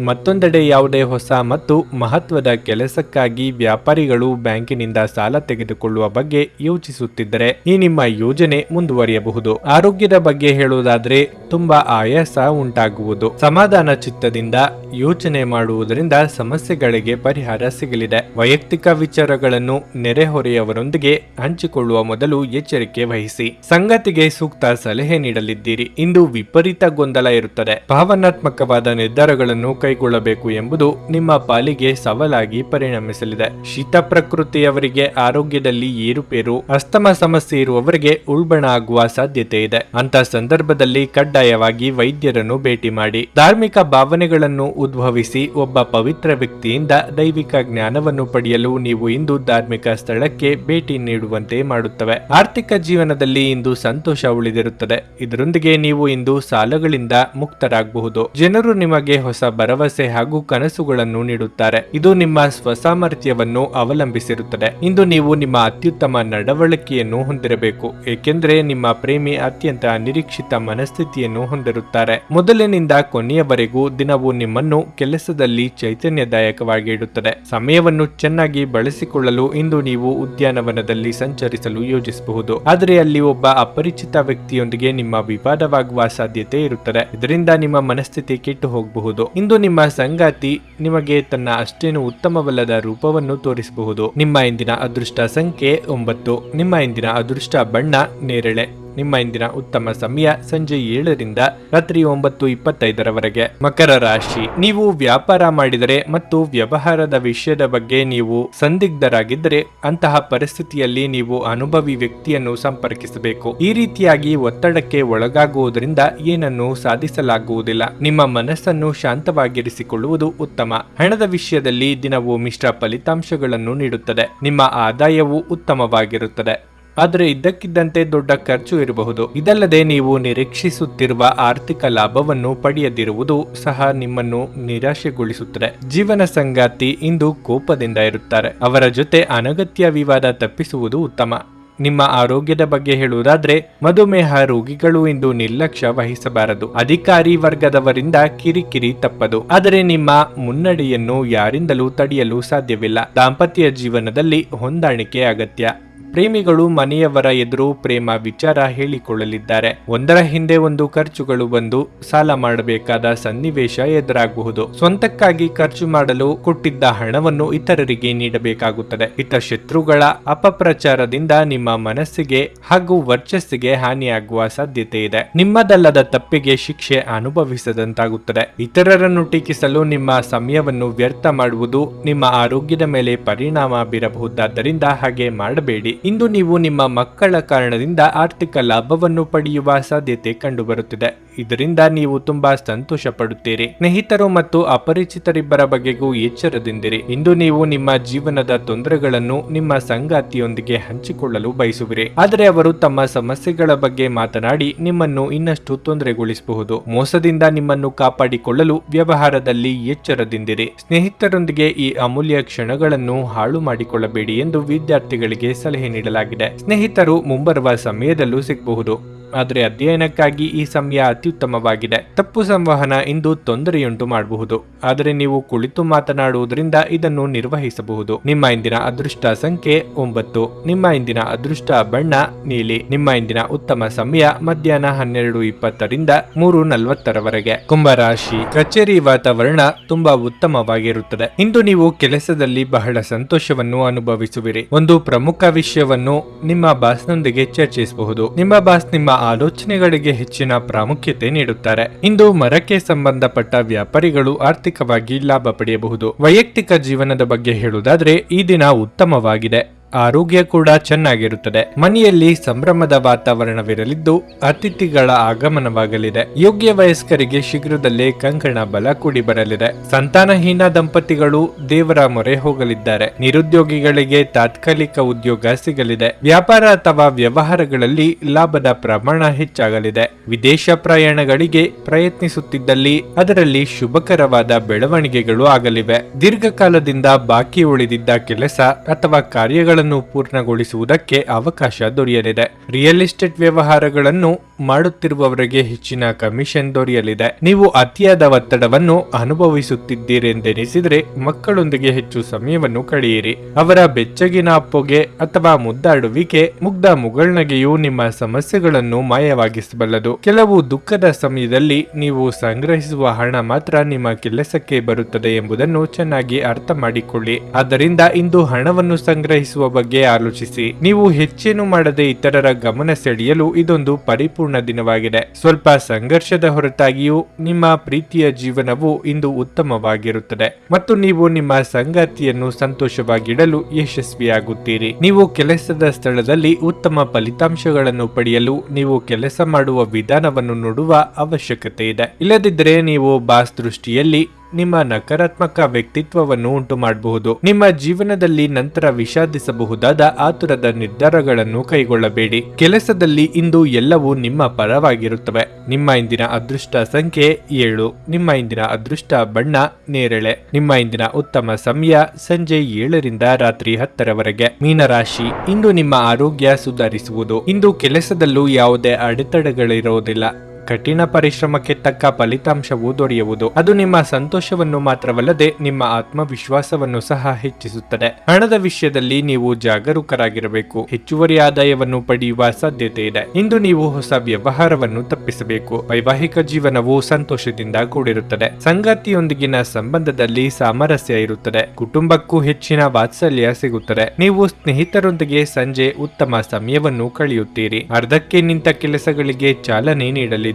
ಮತ್ತೊಂದೆಡೆ ಯಾವುದೇ ಹೊಸ ಮತ್ತು ಮಹತ್ವದ ಕೆಲಸಕ್ಕಾಗಿ ವ್ಯಾಪಾರಿಗಳು ಬ್ಯಾಂಕಿನಿಂದ ಸಾಲ ತೆಗೆದುಕೊಳ್ಳುವ ಬಗ್ಗೆ ಯೋಚಿಸುತ್ತಿದ್ದರೆ ಈ ನಿಮ್ಮ ಯೋಜನೆ ಮುಂದುವರಿಯಬಹುದು. ಆರೋಗ್ಯದ ಬಗ್ಗೆ ಹೇಳುವುದಾದ್ರೆ ತುಂಬಾ ಆಯಾಸ ಉಂಟಾಗುವುದು. ಸಮಾಧಾನ ಚಿತ್ತದಿಂದ ಯೋಚನೆ ಮಾಡುವುದರಿಂದ ಸಮಸ್ಯೆಗಳಿಗೆ ಪರಿಹಾರ ಸಿಗಲಿದೆ. ವೈಯಕ್ತಿಕ ವಿಚಾರಗಳನ್ನು ನೆರೆಹೊರೆಯವರೊಂದಿಗೆ ಹಂಚಿಕೊಳ್ಳುವ ಮೊದಲು ಎಚ್ಚರಿಕೆ ವಹಿಸಿ. ಸಂಗತಿಗೆ ಸೂಕ್ತ ಸಲಹೆ ನೀಡಲಿದ್ದೀರಿ. ಇಂದು ವಿಪರೀತ ಗೊಂದಲ ಇರುತ್ತದೆ. ಭಾವನಾತ್ಮಕವಾದ ನಿರ್ಧಾರಗಳನ್ನು ಕೈಗೊಳ್ಳಬೇಕು ಎಂಬುದು ನಿಮ್ಮ ಪಾಲಿಗೆ ಸವಾಲಾಗಿ ಪರಿಣಮಿಸಲಿದೆ. ಶೀತ ಪ್ರಕೃತಿಯವರಿಗೆ ಆರೋಗ್ಯದಲ್ಲಿ ಏರುಪೇರು, ಅಸ್ತಮ ಸಮಸ್ಯೆ ಇರುವವರಿಗೆ ಉಲ್ಬಣ ಆಗುವ ಸಾಧ್ಯತೆ ಇದೆ. ಅಂತ ಸಂದರ್ಭದಲ್ಲಿ ಕಡ್ಡಾಯವಾಗಿ ವೈದ್ಯರನ್ನು ಭೇಟಿ ಮಾಡಿ. ಧಾರ್ಮಿಕ ಭಾವನೆಗಳನ್ನು ಉದ್ಭವಿಸಿ ಒಬ್ಬ ಪವಿತ್ರ ವ್ಯಕ್ತಿಯಿಂದ ದೈವಿಕ ಜ್ಞಾನವನ್ನು ಪಡೆಯಲು ನೀವು ಇಂದು ಧಾರ್ಮಿಕ ಸ್ಥಳಕ್ಕೆ ಭೇಟಿ ನೀಡುವಂತೆ ಮಾಡುತ್ತವೆ. ಆರ್ಥಿಕ ಜೀವನದಲ್ಲಿ ಇಂದು ಸಂತೋಷ ಉಳಿದಿರುತ್ತದೆ. ಇದರೊಂದಿಗೆ ನೀವು ಇಂದು ಸಾಲಗಳಿಂದ ಮುಕ್ತರಾಗಬಹುದು. ಜನರು ನಿಮಗೆ ಹೊಸ ಭರವಸೆ ಹಾಗೂ ಕನಸುಗಳನ್ನು ನೀಡುತ್ತಾರೆ. ಇದು ನಿಮ್ಮ ಸ್ವಸಾಮರ್ಥ್ಯವನ್ನು ಅವಲಂಬಿಸಿರುತ್ತದೆ. ಇಂದು ನೀವು ನಿಮ್ಮ ಅತ್ಯುತ್ತಮ ನಡವಳಿಕೆಯನ್ನು ಹೊಂದಿರಬೇಕು, ಏಕೆಂದರೆ ನಿಮ್ಮ ಪ್ರೇಮಿ ಅತ್ಯಂತ ನಿರೀಕ್ಷಿತ ಮನಸ್ಥಿತಿಯನ್ನು ಹೊಂದಿರುತ್ತಾರೆ. ಮೊದಲಿನಿಂದ ಕೊನೆಯವರೆಗೂ ದಿನವೂ ನಿಮ್ಮನ್ನು ಕೆಲಸದಲ್ಲಿ ಚೈತನ್ಯದಾಯಕವಾಗಿ ಇಡುತ್ತದೆ. ಸಮಯವನ್ನು ಚೆನ್ನಾಗಿ ಬಳಸಿಕೊಳ್ಳಲು ಇಂದು ನೀವು ಉದ್ಯಾನವನದಲ್ಲಿ ಸಂಚರಿಸಲು ಯೋಜಿಸಬಹುದು. ಆದರೆ ಅಲ್ಲಿ ಒಬ್ಬ ಅಪರಿಚಿತ ವ್ಯಕ್ತಿಯೊಂದಿಗೆ ನಿಮ್ಮ ವಿವಾದವಾಗುವ ಸಾಧ್ಯತೆ ಇರುತ್ತದೆ. ಇದರಿಂದ ನಿಮ್ಮ ಮನಸ್ಥಿತಿ ಕೆಟ್ಟು ಹೋಗಬಹುದು. ಇಂದು ನಿಮ್ಮ ಸಂಗಾತಿ ನಿಮಗೆ ತನ್ನ ಅಷ್ಟೇನು ಉತ್ತಮವಲ್ಲದ ರೂಪವನ್ನು ತೋರಿಸಬಹುದು. ನಿಮ್ಮ ಇಂದಿನ ಅದೃಷ್ಟ ಸಂಖ್ಯೆ 9. ನಿಮ್ಮ ಇಂದಿನ ಅದೃಷ್ಟ ಬಣ್ಣ ನೇರಳೆ. ನಿಮ್ಮ ಇಂದಿನ ಉತ್ತಮ ಸಮಯ ಸಂಜೆ 7ರಿಂದ ರಾತ್ರಿ 9:25 ಮಕರ ರಾಶಿ. ನೀವು ವ್ಯಾಪಾರ ಮಾಡಿದರೆ ಮತ್ತು ವ್ಯವಹಾರದ ವಿಷಯದ ಬಗ್ಗೆ ನೀವು ಸಂದಿಗ್ಧರಾಗಿದ್ದರೆ ಅಂತಹ ಪರಿಸ್ಥಿತಿಯಲ್ಲಿ ನೀವು ಅನುಭವಿ ವ್ಯಕ್ತಿಯನ್ನು ಸಂಪರ್ಕಿಸಬೇಕು. ಈ ರೀತಿಯಾಗಿ ಒತ್ತಡಕ್ಕೆ ಒಳಗಾಗುವುದರಿಂದ ಏನನ್ನು ಸಾಧಿಸಲಾಗುವುದಿಲ್ಲ. ನಿಮ್ಮ ಮನಸ್ಸನ್ನು ಶಾಂತವಾಗಿರಿಸಿಕೊಳ್ಳುವುದು ಉತ್ತಮ. ಹಣದ ವಿಷಯದಲ್ಲಿ ದಿನವು ಮಿಶ್ರ ಫಲಿತಾಂಶಗಳನ್ನು ನೀಡುತ್ತದೆ. ನಿಮ್ಮ ಆದಾಯವು ಉತ್ತಮವಾಗಿರುತ್ತದೆ, ಆದರೆ ಇದ್ದಕ್ಕಿದ್ದಂತೆ ದೊಡ್ಡ ಖರ್ಚು ಇರಬಹುದು. ಇದಲ್ಲದೆ ನೀವು ನಿರೀಕ್ಷಿಸುತ್ತಿರುವ ಆರ್ಥಿಕ ಲಾಭವನ್ನು ಪಡೆಯದಿರುವುದು ಸಹ ನಿಮ್ಮನ್ನು ನಿರಾಶೆಗೊಳಿಸುತ್ತದೆ. ಜೀವನ ಸಂಗಾತಿ ಇಂದು ಕೋಪದಿಂದ ಇರುತ್ತಾರೆ. ಅವರ ಜೊತೆ ಅನಗತ್ಯ ವಿವಾದ ತಪ್ಪಿಸುವುದು ಉತ್ತಮ. ನಿಮ್ಮ ಆರೋಗ್ಯದ ಬಗ್ಗೆ ಹೇಳುವುದಾದ್ರೆ, ಮಧುಮೇಹ ರೋಗಿಗಳು ಇಂದು ನಿರ್ಲಕ್ಷ್ಯ ವಹಿಸಬಾರದು. ಅಧಿಕಾರಿ ವರ್ಗದವರಿಂದ ಕಿರಿಕಿರಿ ತಪ್ಪದು, ಆದರೆ ನಿಮ್ಮ ಮುನ್ನಡೆಯನ್ನು ಯಾರಿಂದಲೂ ತಡೆಯಲು ಸಾಧ್ಯವಿಲ್ಲ. ದಾಂಪತ್ಯ ಜೀವನದಲ್ಲಿ ಹೊಂದಾಣಿಕೆ ಅಗತ್ಯ. ಪ್ರೇಮಿಗಳು ಮನೆಯವರ ಎದುರು ಪ್ರೇಮ ವಿಚಾರ ಹೇಳಿಕೊಳ್ಳಲಿದ್ದಾರೆ. ಒಂದರ ಹಿಂದೆ ಒಂದು ಖರ್ಚುಗಳು ಬಂದು ಸಾಲ ಮಾಡಬೇಕಾದ ಸನ್ನಿವೇಶ ಎದುರಾಗಬಹುದು. ಸ್ವಂತಕ್ಕಾಗಿ ಖರ್ಚು ಮಾಡಲು ಕೊಟ್ಟಿದ್ದ ಹಣವನ್ನು ಇತರರಿಗೆ ನೀಡಬೇಕಾಗುತ್ತದೆ. ಹಿತಶತ್ರುಗಳ ಅಪಪ್ರಚಾರದಿಂದ ನಿಮ್ಮ ಮನಸ್ಸಿಗೆ ಹಾಗೂ ವರ್ಚಸ್ಸಿಗೆ ಹಾನಿಯಾಗುವ ಸಾಧ್ಯತೆ ಇದೆ. ನಿಮ್ಮದಲ್ಲದ ತಪ್ಪಿಗೆ ಶಿಕ್ಷೆ ಅನುಭವಿಸದಂತಾಗುತ್ತದೆ. ಇತರರನ್ನು ಟೀಕಿಸಲು ನಿಮ್ಮ ಸಮಯವನ್ನು ವ್ಯರ್ಥ ಮಾಡುವುದು ನಿಮ್ಮ ಆರೋಗ್ಯದ ಮೇಲೆ ಪರಿಣಾಮ ಬೀರಬಹುದಾದ್ದರಿಂದ ಹಾಗೆ ಮಾಡಬೇಡಿ. ಇಂದು ನೀವು ನಿಮ್ಮ ಮಕ್ಕಳ ಕಾರಣದಿಂದ ಆರ್ಥಿಕ ಲಾಭವನ್ನು ಪಡೆಯುವ ಸಾಧ್ಯತೆ ಕಂಡುಬರುತ್ತಿದೆ. ಇದರಿಂದ ನೀವು ತುಂಬಾ ಸಂತೋಷ ಪಡುತ್ತೀರಿ. ಸ್ನೇಹಿತರು ಮತ್ತು ಅಪರಿಚಿತರಿಬ್ಬರ ಬಗೆಗೂ ಎಚ್ಚರದಿಂದಿರಿ. ಇಂದು ನೀವು ನಿಮ್ಮ ಜೀವನದ ತೊಂದರೆಗಳನ್ನು ನಿಮ್ಮ ಸಂಗಾತಿಯೊಂದಿಗೆ ಹಂಚಿಕೊಳ್ಳಲು ಬಯಸುವಿರಿ, ಆದರೆ ಅವರು ತಮ್ಮ ಸಮಸ್ಯೆಗಳ ಬಗ್ಗೆ ಮಾತನಾಡಿ ನಿಮ್ಮನ್ನು ಇನ್ನಷ್ಟು ತೊಂದರೆಗೊಳಿಸಬಹುದು. ಮೋಸದಿಂದ ನಿಮ್ಮನ್ನು ಕಾಪಾಡಿಕೊಳ್ಳಲು ವ್ಯವಹಾರದಲ್ಲಿ ಎಚ್ಚರದಿಂದಿರಿ. ಸ್ನೇಹಿತರೊಂದಿಗೆ ಈ ಅಮೂಲ್ಯ ಕ್ಷಣಗಳನ್ನು ಹಾಳು ಮಾಡಿಕೊಳ್ಳಬೇಡಿ ಎಂದು ವಿದ್ಯಾರ್ಥಿಗಳಿಗೆ ಸಲಹೆ ನೀಡಲಾಗಿದೆ. ಸ್ನೇಹಿತರು ಮುಂಬರುವ ಸಮಯದಲ್ಲೂ ಸಿಗಬಹುದು, ಆದರೆ ಅಧ್ಯಯನಕ್ಕಾಗಿ ಈ ಸಮಯ ಅತ್ಯುತ್ತಮವಾಗಿದೆ. ತಪ್ಪು ಸಂವಹನ ಇಂದು ತೊಂದರೆಯುಂಟು ಮಾಡಬಹುದು, ಆದರೆ ನೀವು ಕುಳಿತು ಮಾತನಾಡುವುದರಿಂದ ಇದನ್ನು ನಿರ್ವಹಿಸಬಹುದು. ನಿಮ್ಮ ಇಂದಿನ ಅದೃಷ್ಟ ಸಂಖ್ಯೆ 9. ನಿಮ್ಮ ಇಂದಿನ ಅದೃಷ್ಟ ಬಣ್ಣ ನೀಲಿ. ನಿಮ್ಮ ಇಂದಿನ ಉತ್ತಮ ಸಮಯ ಮಧ್ಯಾಹ್ನ 12:20ರಿಂದ 3:40 ಕುಂಭರಾಶಿ. ಕಚೇರಿ ವಾತಾವರಣ ತುಂಬಾ ಉತ್ತಮವಾಗಿರುತ್ತದೆ. ಇಂದು ನೀವು ಕೆಲಸದಲ್ಲಿ ಬಹಳ ಸಂತೋಷವನ್ನು ಅನುಭವಿಸುವಿರಿ. ಒಂದು ಪ್ರಮುಖ ವಿಷಯವನ್ನು ನಿಮ್ಮ ಬಾಸ್ನೊಂದಿಗೆ ಚರ್ಚಿಸಬಹುದು. ನಿಮ್ಮ ಬಾಸ್ ನಿಮ್ಮ ಆಲೋಚನೆಗಳಿಗೆ ಹೆಚ್ಚಿನ ಪ್ರಾಮುಖ್ಯತೆ ನೀಡುತ್ತಾರೆ. ಇಂದು ಮರಕ್ಕೆ ಸಂಬಂಧಪಟ್ಟ ವ್ಯಾಪಾರಿಗಳು ಆರ್ಥಿಕವಾಗಿ ಲಾಭ ಪಡೆಯಬಹುದು. ವೈಯಕ್ತಿಕ ಜೀವನದ ಬಗ್ಗೆ ಹೇಳುವುದಾದ್ರೆ ಈ ದಿನ ಉತ್ತಮವಾಗಿದೆ. ಆರೋಗ್ಯ ಕೂಡ ಚೆನ್ನಾಗಿರುತ್ತದೆ. ಮನೆಯಲ್ಲಿ ಸಂಭ್ರಮದ ವಾತಾವರಣವಿರಲಿದ್ದು ಅತಿಥಿಗಳ ಆಗಮನವಾಗಲಿದೆ. ಯೋಗ್ಯ ವಯಸ್ಕರಿಗೆ ಶೀಘ್ರದಲ್ಲೇ ಕಂಕಣ ಬಲ ಕೂಡಿ ಬರಲಿದೆ. ಸಂತಾನಹೀನ ದಂಪತಿಗಳು ದೇವರ ಮೊರೆ ಹೋಗಲಿದ್ದಾರೆ. ನಿರುದ್ಯೋಗಿಗಳಿಗೆ ತಾತ್ಕಾಲಿಕ ಉದ್ಯೋಗ ಸಿಗಲಿದೆ. ವ್ಯಾಪಾರ ಅಥವಾ ವ್ಯವಹಾರಗಳಲ್ಲಿ ಲಾಭದ ಪ್ರಮಾಣ ಹೆಚ್ಚಾಗಲಿದೆ. ವಿದೇಶ ಪ್ರಯಾಣಗಳಿಗೆ ಪ್ರಯತ್ನಿಸುತ್ತಿದ್ದಲ್ಲಿ ಅದರಲ್ಲಿ ಶುಭಕರವಾದ ಬೆಳವಣಿಗೆಗಳು ಆಗಲಿವೆ. ದೀರ್ಘಕಾಲದಿಂದ ಬಾಕಿ ಉಳಿದಿದ್ದ ಕೆಲಸ ಅಥವಾ ಕಾರ್ಯಗಳನ್ನು ಪೂರ್ಣಗೊಳಿಸುವುದಕ್ಕೆ ಅವಕಾಶ ದೊರೆಯಲಿದೆ. ರಿಯಲ್ ಎಸ್ಟೇಟ್ ವ್ಯವಹಾರಗಳನ್ನು ಮಾಡುತ್ತಿರುವವರಿಗೆ ಹೆಚ್ಚಿನ ಕಮಿಷನ್ ದೊರೆಯಲಿದೆ. ನೀವು ಅತಿಯಾದ ಒತ್ತಡವನ್ನು ಅನುಭವಿಸುತ್ತಿದ್ದೀರೆಂದೆನಿಸಿದರೆ ಮಕ್ಕಳೊಂದಿಗೆ ಹೆಚ್ಚು ಸಮಯವನ್ನು ಕಳೆಯಿರಿ. ಅವರ ಬೆಚ್ಚಗಿನ ಅಪ್ಪುಗೆ ಅಥವಾ ಮುದ್ದಾಡುವಿಕೆ, ಮುಗ್ಧ ಮುಗುಳ್ನಗೆಯು ನಿಮ್ಮ ಸಮಸ್ಯೆಗಳನ್ನು ಮಾಯವಾಗಿಸಬಲ್ಲದು. ಕೆಲವು ದುಃಖದ ಸಮಯದಲ್ಲಿ ನೀವು ಸಂಗ್ರಹಿಸುವ ಹಣ ಮಾತ್ರ ನಿಮ್ಮ ಕೆಲಸಕ್ಕೆ ಬರುತ್ತದೆ ಎಂಬುದನ್ನು ಚೆನ್ನಾಗಿ ಅರ್ಥ ಮಾಡಿಕೊಳ್ಳಿ. ಆದ್ದರಿಂದ ಇಂದು ಹಣವನ್ನು ಸಂಗ್ರಹಿಸುವ ಬಗ್ಗೆ ಆಲೋಚಿಸಿ. ನೀವು ಹೆಚ್ಚೇನು ಮಾಡದೆ ಇತರರ ಗಮನ ಸೆಳೆಯಲು ಇದೊಂದು ಪರಿಪೂರ್ಣ ದಿನವಾಗಿದೆ. ಸ್ವಲ್ಪ ಸಂಘರ್ಷದ ಹೊರತಾಗಿಯೂ ನಿಮ್ಮ ಪ್ರೀತಿಯ ಜೀವನವು ಇಂದು ಉತ್ತಮವಾಗಿರುತ್ತದೆ ಮತ್ತು ನೀವು ನಿಮ್ಮ ಸಂಗಾತಿಯನ್ನು ಸಂತೋಷವಾಗಿಡಲು ಯಶಸ್ವಿಯಾಗುತ್ತೀರಿ. ನೀವು ಕೆಲಸದ ಸ್ಥಳದಲ್ಲಿ ಉತ್ತಮ ಫಲಿತಾಂಶಗಳನ್ನು ಪಡೆಯಲು ನೀವು ಕೆಲಸ ಮಾಡುವ ವಿಧಾನವನ್ನು ನೋಡುವ ಅವಶ್ಯಕತೆ ಇದೆ. ಇಲ್ಲದಿದ್ದರೆ ನೀವು ಬಾಸ್ ದೃಷ್ಟಿಯಲ್ಲಿ ನಿಮ್ಮ ನಕಾರಾತ್ಮಕ ವ್ಯಕ್ತಿತ್ವವನ್ನು ಉಂಟು ಮಾಡಬಹುದು. ನಿಮ್ಮ ಜೀವನದಲ್ಲಿ ನಂತರ ವಿಷಾದಿಸಬಹುದಾದ ಆತುರದ ನಿರ್ಧಾರಗಳನ್ನು ಕೈಗೊಳ್ಳಬೇಡಿ. ಕೆಲಸದಲ್ಲಿ ಇಂದು ಎಲ್ಲವೂ ನಿಮ್ಮ ಪರವಾಗಿರುತ್ತವೆ. ನಿಮ್ಮ ಇಂದಿನ ಅದೃಷ್ಟ ಸಂಖ್ಯೆ 7. ನಿಮ್ಮ ಇಂದಿನ ಅದೃಷ್ಟ ಬಣ್ಣ ನೇರಳೆ. ನಿಮ್ಮ ಇಂದಿನ ಉತ್ತಮ ಸಮಯ ಸಂಜೆ 7ರಿಂದ ರಾತ್ರಿ 10ರವರೆಗೆ. ಮೀನರಾಶಿ, ಇಂದು ನಿಮ್ಮ ಆರೋಗ್ಯ ಸುಧಾರಿಸುವುದು. ಇಂದು ಕೆಲಸದಲ್ಲೂ ಯಾವುದೇ ಅಡೆತಡೆಗಳಿರುವುದಿಲ್ಲ. ಕಠಿಣ ಪರಿಶ್ರಮಕ್ಕೆ ತಕ್ಕ ಫಲಿತಾಂಶವು ದೊರೆಯುವುದು. ಅದು ನಿಮ್ಮ ಸಂತೋಷವನ್ನು ಮಾತ್ರವಲ್ಲದೆ ನಿಮ್ಮ ಆತ್ಮವಿಶ್ವಾಸವನ್ನು ಸಹ ಹೆಚ್ಚಿಸುತ್ತದೆ. ಹಣದ ವಿಷಯದಲ್ಲಿ ನೀವು ಜಾಗರೂಕರಾಗಿರಬೇಕು. ಹೆಚ್ಚುವರಿ ಆದಾಯವನ್ನು ಪಡೆಯುವ ಸಾಧ್ಯತೆ ಇದೆ. ಇಂದು ನೀವು ಹೊಸ ವ್ಯವಹಾರವನ್ನು ತಪ್ಪಿಸಬೇಕು. ವೈವಾಹಿಕ ಜೀವನವು ಸಂತೋಷದಿಂದ ಕೂಡಿರುತ್ತದೆ. ಸಂಗಾತಿಯೊಂದಿಗಿನ ಸಂಬಂಧದಲ್ಲಿ ಸಾಮರಸ್ಯ ಇರುತ್ತದೆ. ಕುಟುಂಬಕ್ಕೂ ಹೆಚ್ಚಿನ ವಾತ್ಸಲ್ಯ ಸಿಗುತ್ತದೆ. ನೀವು ಸ್ನೇಹಿತರೊಂದಿಗೆ ಸಂಜೆ ಉತ್ತಮ ಸಮಯವನ್ನು ಕಳೆಯುತ್ತೀರಿ. ಅರ್ಧಕ್ಕೆ ನಿಂತ ಕೆಲಸಗಳಿಗೆ ಚಾಲನೆ ನೀಡಲಿದ್ದೀರಿ.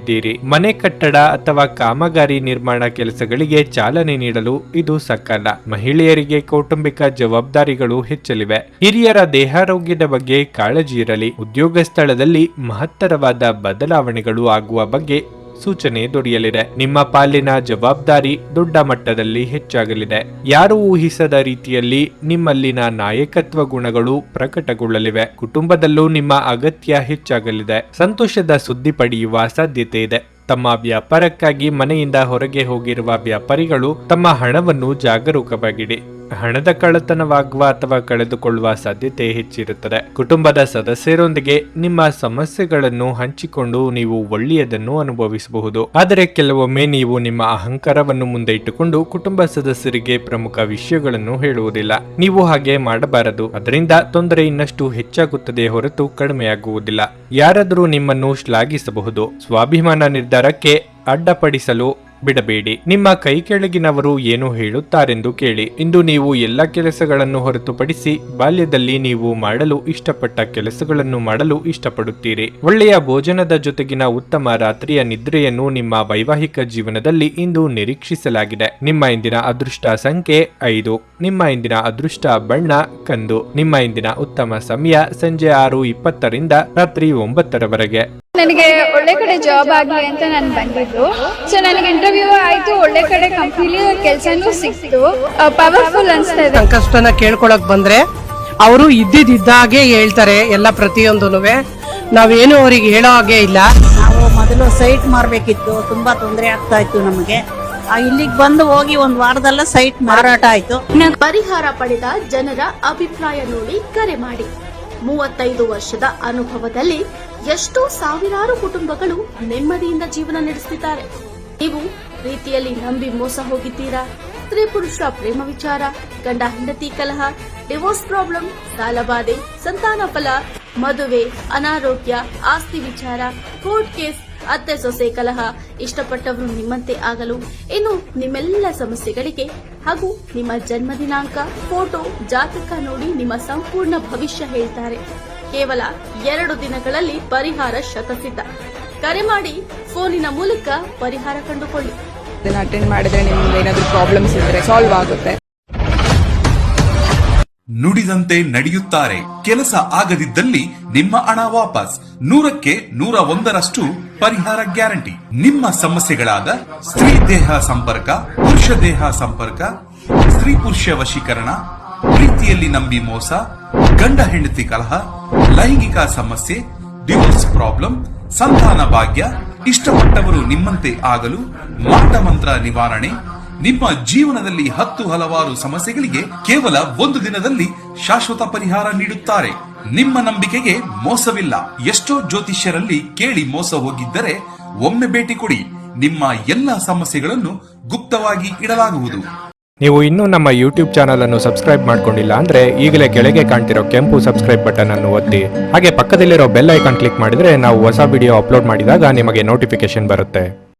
ಮನೆ ಕಟ್ಟಡ ಅಥವಾ ಕಾಮಗಾರಿ ನಿರ್ಮಾಣ ಕೆಲಸಗಳಿಗೆ ಚಾಲನೆ ನೀಡಲು ಇದು ಸಕಾಲ. ಮಹಿಳೆಯರಿಗೆ ಕೌಟುಂಬಿಕ ಜವಾಬ್ದಾರಿಗಳು ಹೆಚ್ಚಲಿವೆ. ಹಿರಿಯರ ದೇಹಾರೋಗ್ಯದ ಬಗ್ಗೆ ಕಾಳಜಿ ಇರಲಿ. ಉದ್ಯೋಗ ಸ್ಥಳದಲ್ಲಿ ಮಹತ್ತರವಾದ ಬದಲಾವಣೆಗಳು ಆಗುವ ಬಗ್ಗೆ ಸೂಚನೆ ದೊರೆಯಲಿದೆ. ನಿಮ್ಮ ಪಾಲಿನ ಜವಾಬ್ದಾರಿ ದೊಡ್ಡ ಮಟ್ಟದಲ್ಲಿ ಹೆಚ್ಚಾಗಲಿದೆ. ಯಾರು ಊಹಿಸದ ರೀತಿಯಲ್ಲಿ ನಿಮ್ಮಲ್ಲಿನ ನಾಯಕತ್ವ ಗುಣಗಳು ಪ್ರಕಟಗೊಳ್ಳಲಿವೆ. ಕುಟುಂಬದಲ್ಲೂ ನಿಮ್ಮ ಅಗತ್ಯ ಹೆಚ್ಚಾಗಲಿದೆ. ಸಂತೋಷದ ಸುದ್ದಿ ಪಡೆಯುವ ಸಾಧ್ಯತೆ ಇದೆ. ತಮ್ಮ ವ್ಯಾಪಾರಕ್ಕಾಗಿ ಮನೆಯಿಂದ ಹೊರಗೆ ಹೋಗಿರುವ ವ್ಯಾಪಾರಿಗಳು ತಮ್ಮ ಹಣವನ್ನು ಜಾಗರೂಕವಾಗಿಡಿ. ಹಣದ ಕಳ್ಳತನವಾಗುವ ಅಥವಾ ಕಳೆದುಕೊಳ್ಳುವ ಸಾಧ್ಯತೆ ಹೆಚ್ಚಿರುತ್ತದೆ. ಕುಟುಂಬದ ಸದಸ್ಯರೊಂದಿಗೆ ನಿಮ್ಮ ಸಮಸ್ಯೆಗಳನ್ನು ಹಂಚಿಕೊಂಡು ನೀವು ಒಳ್ಳೆಯದನ್ನು ಅನುಭವಿಸಬಹುದು. ಆದರೆ ಕೆಲವೊಮ್ಮೆ ನೀವು ನಿಮ್ಮ ಅಹಂಕಾರವನ್ನು ಮುಂದೆ ಇಟ್ಟುಕೊಂಡು ಕುಟುಂಬ ಸದಸ್ಯರಿಗೆ ಪ್ರಮುಖ ವಿಷಯಗಳನ್ನು ಹೇಳುವುದಿಲ್ಲ. ನೀವು ಹಾಗೆ ಮಾಡಬಾರದು. ಅದರಿಂದ ತೊಂದರೆ ಇನ್ನಷ್ಟು ಹೆಚ್ಚಾಗುತ್ತದೆ ಹೊರತು ಕಡಿಮೆಯಾಗುವುದಿಲ್ಲ. ಯಾರಾದರೂ ನಿಮ್ಮನ್ನು ಶ್ಲಾಘಿಸಬಹುದು. ಸ್ವಾಭಿಮಾನ ನಿರ್ಧಾರಕ್ಕೆ ಅಡ್ಡಪಡಿಸಲು ಬಿಡಬೇಡಿ. ನಿಮ್ಮ ಕೈ ಕೆಳಗಿನವರು ಏನು ಹೇಳುತ್ತಾರೆಂದು ಕೇಳಿ. ಇಂದು ನೀವು ಎಲ್ಲ ಕೆಲಸಗಳನ್ನು ಹೊರತುಪಡಿಸಿ ಬಾಲ್ಯದಲ್ಲಿ ನೀವು ಮಾಡಲು ಇಷ್ಟಪಟ್ಟ ಕೆಲಸಗಳನ್ನು ಮಾಡಲು ಇಷ್ಟಪಡುತ್ತೀರಿ. ಒಳ್ಳೆಯ ಭೋಜನದ ಜೊತೆಗಿನ ಉತ್ತಮ ರಾತ್ರಿಯ ನಿದ್ರೆಯನ್ನು ನಿಮ್ಮ ವೈವಾಹಿಕ ಜೀವನದಲ್ಲಿ ಇಂದು ನಿರೀಕ್ಷಿಸಲಾಗಿದೆ. ನಿಮ್ಮ ಇಂದಿನ ಅದೃಷ್ಟ ಸಂಖ್ಯೆ 5. ನಿಮ್ಮ ಇಂದಿನ ಅದೃಷ್ಟ ಬಣ್ಣ ಕಂದು. ನಿಮ್ಮ ಇಂದಿನ ಉತ್ತಮ ಸಮಯ ಸಂಜೆ 6:20ರಿಂದ ರಾತ್ರಿ 9ರವರೆಗೆ. ನನಗೆ ಒಳ್ಳೆ ಕಡೆ ಜಾಬ್ ಆಗಲಿ ಅಂತ ನಾನು ಬಂದಿದ್ದು. ಸೊ ನನಗೆ ಇಂಟರ್ವ್ಯೂ ಆಯ್ತು, ಒಳ್ಳೆ ಕಡೆ ಕಂಪ್ನಿಲಿ ಕೆಲಸನೂ ಸಿಕ್ತು. ಪವರ್ಫುಲ್ ಅನ್ಸ್ತಾ ಇದೆ. ಸಂಕಷ್ಟನ ಕೇಳ್ಕೊಳಕ್ ಬಂದ್ರೆ ಅವರು ಇದ್ದಿದ್ದಾಗೆ ಹೇಳ್ತಾರೆ ಎಲ್ಲ ಪ್ರತಿಯೊಂದೂನುವೆ. ನಾವೇನು ಅವ್ರಿಗೆ ಹೇಳೋ ಹಾಗೆ ಇಲ್ಲ. ನಾವು ಮೊದಲು ಸೈಟ್ ಮಾರ್ಬೇಕಿತ್ತು, ತುಂಬಾ ತೊಂದರೆ ಆಗ್ತಾ ಇತ್ತು ನಮಗೆ. ಇಲ್ಲಿಗೆ ಬಂದು ಹೋಗಿ ಒಂದು ವಾರದಲ್ಲ ಸೈಟ್ ಮಾರಾಟ ಆಯ್ತು. ಪರಿಹಾರ ಪಡೆದ ಜನರ ಅಭಿಪ್ರಾಯ ನೋಡಿ ಕರೆ ಮಾಡಿ. 35 ವರ್ಷದ ಅನುಭವದಲ್ಲಿ ಎಷ್ಟೋ ಸಾವಿರಾರು ಕುಟುಂಬಗಳು ನೆಮ್ಮದಿಯಿಂದ ಜೀವನ ನಡೆಸುತ್ತಿದ್ದಾರೆ. ನೀವು ಪ್ರೀತಿಯಲ್ಲಿ ನಂಬಿ ಮೋಸ ಹೋಗಿದ್ದೀರಾ? ಸ್ತ್ರೀ ಪುರುಷ ಪ್ರೇಮ ವಿಚಾರ, ಗಂಡ ಹೆಂಡತಿ ಕಲಹ, ಡಿವೋರ್ಸ್ ಪ್ರಾಬ್ಲಮ್, ಸಾಲಬಾಧೆ, ಸಂತಾನ ಫಲ, ಮದುವೆ, ಅನಾರೋಗ್ಯ, ಆಸ್ತಿ ವಿಚಾರ, ಕೋರ್ಟ್ ಕೇಸ್, ಅತ್ತೆ ಸೊಸೆ ಕಲಹ, ಇಷ್ಟಪಟ್ಟವರು ನಿಮ್ಮಂತೆ ಆಗಲು, ಇನ್ನು ನಿಮ್ಮೆಲ್ಲ ಸಮಸ್ಯೆಗಳಿಗೆ ಹಾಗೂ ನಿಮ್ಮ ಜನ್ಮ ದಿನಾಂಕ, ಫೋಟೋ, ಜಾತಕ ನೋಡಿ ನಿಮ್ಮ ಸಂಪೂರ್ಣ ಭವಿಷ್ಯ ಹೇಳ್ತಾರೆ. ಕೇವಲ 2 ದಿನಗಳಲ್ಲಿ ಪರಿಹಾರ ಶತಸಿದ್ಧ. ಕರೆ ಮಾಡಿ ಫೋನಿನ ಮೂಲಕ ಪರಿಹಾರ ಕಂಡುಕೊಳ್ಳಿ. ಅಟೆಂಡ್ ಮಾಡಿದ್ರೆ ನಿಮ್ಗೆ ಏನಾದರೂ ಪ್ರಾಬ್ಲಮ್ಸ್ ಇದ್ರೆ ಸಾಲ್ವ್ ಆಗುತ್ತೆ. ನುಡಿದಂತೆ ನಡೆಯುತ್ತಾರೆ. ಕೆಲಸ ಆಗದಿದ್ದಲ್ಲಿ ನಿಮ್ಮ ಹಣ ವಾಪಸ್. 100ಕ್ಕೆ 101ರಷ್ಟು ಪರಿಹಾರ ಗ್ಯಾರಂಟಿ. ನಿಮ್ಮ ಸಮಸ್ಯೆಗಳಾದ ಸ್ತ್ರೀ ದೇಹ ಸಂಪರ್ಕ, ಪುರುಷ ದೇಹ ಸಂಪರ್ಕ, ಸ್ತ್ರೀ ಪುರುಷ ವಶೀಕರಣ, ಪ್ರೀತಿಯಲ್ಲಿ ನಂಬಿ ಮೋಸ, ಗಂಡ ಹೆಂಡತಿ ಕಲಹ, ಲೈಂಗಿಕ ಸಮಸ್ಯೆ, ಡಿವೋರ್ಸ್ ಪ್ರಾಬ್ಲಮ್, ಸಂತಾನ ಭಾಗ್ಯ, ಇಷ್ಟಪಟ್ಟವರು ನಿಮ್ಮಂತೆ ಆಗಲು, ಮಾಟ ಮಂತ್ರ ನಿವಾರಣೆ, ನಿಮ್ಮ ಜೀವನದಲ್ಲಿ 10 ಹಲವಾರು ಸಮಸ್ಯೆಗಳಿಗೆ ಕೇವಲ 1 ದಿನದಲ್ಲಿ ಶಾಶ್ವತ ಪರಿಹಾರ ನೀಡುತ್ತಾರೆ. ನಿಮ್ಮ ನಂಬಿಕೆಗೆ ಮೋಸವಿಲ್ಲ. ಎಷ್ಟೋ ಜ್ಯೋತಿಷ್ಯರಲ್ಲಿ ಕೇಳಿ ಮೋಸ ಹೋಗಿದ್ದರೆ ಒಮ್ಮೆ ಭೇಟಿ ಕೊಡಿ. ನಿಮ್ಮ ಎಲ್ಲ ಸಮಸ್ಯೆಗಳನ್ನು ಗುಪ್ತವಾಗಿ ಇಡಲಾಗುವುದು. ನೀವು ಇನ್ನೂ ನಮ್ಮ ಯೂಟ್ಯೂಬ್ ಚಾನಲ್ ಅನ್ನು ಸಬ್ಸ್ಕ್ರೈಬ್ ಮಾಡ್ಕೊಂಡಿಲ್ಲ ಅಂದ್ರೆ ಈಗಲೇ ಕೆಳಗೆ ಕಾಣ್ತಿರೋ ಕೆಂಪು ಸಬ್ಸ್ಕ್ರೈಬ್ ಬಟನ್ ಅನ್ನು ಒತ್ತಿ. ಹಾಗೆ ಪಕ್ಕದಲ್ಲಿರೋ ಬೆಲ್ ಐಕಾನ್ ಕ್ಲಿಕ್ ಮಾಡಿದ್ರೆ ನಾವು ಹೊಸ ವಿಡಿಯೋ ಅಪ್ಲೋಡ್ ಮಾಡಿದಾಗ ನಿಮಗೆ ನೋಟಿಫಿಕೇಶನ್ ಬರುತ್ತೆ.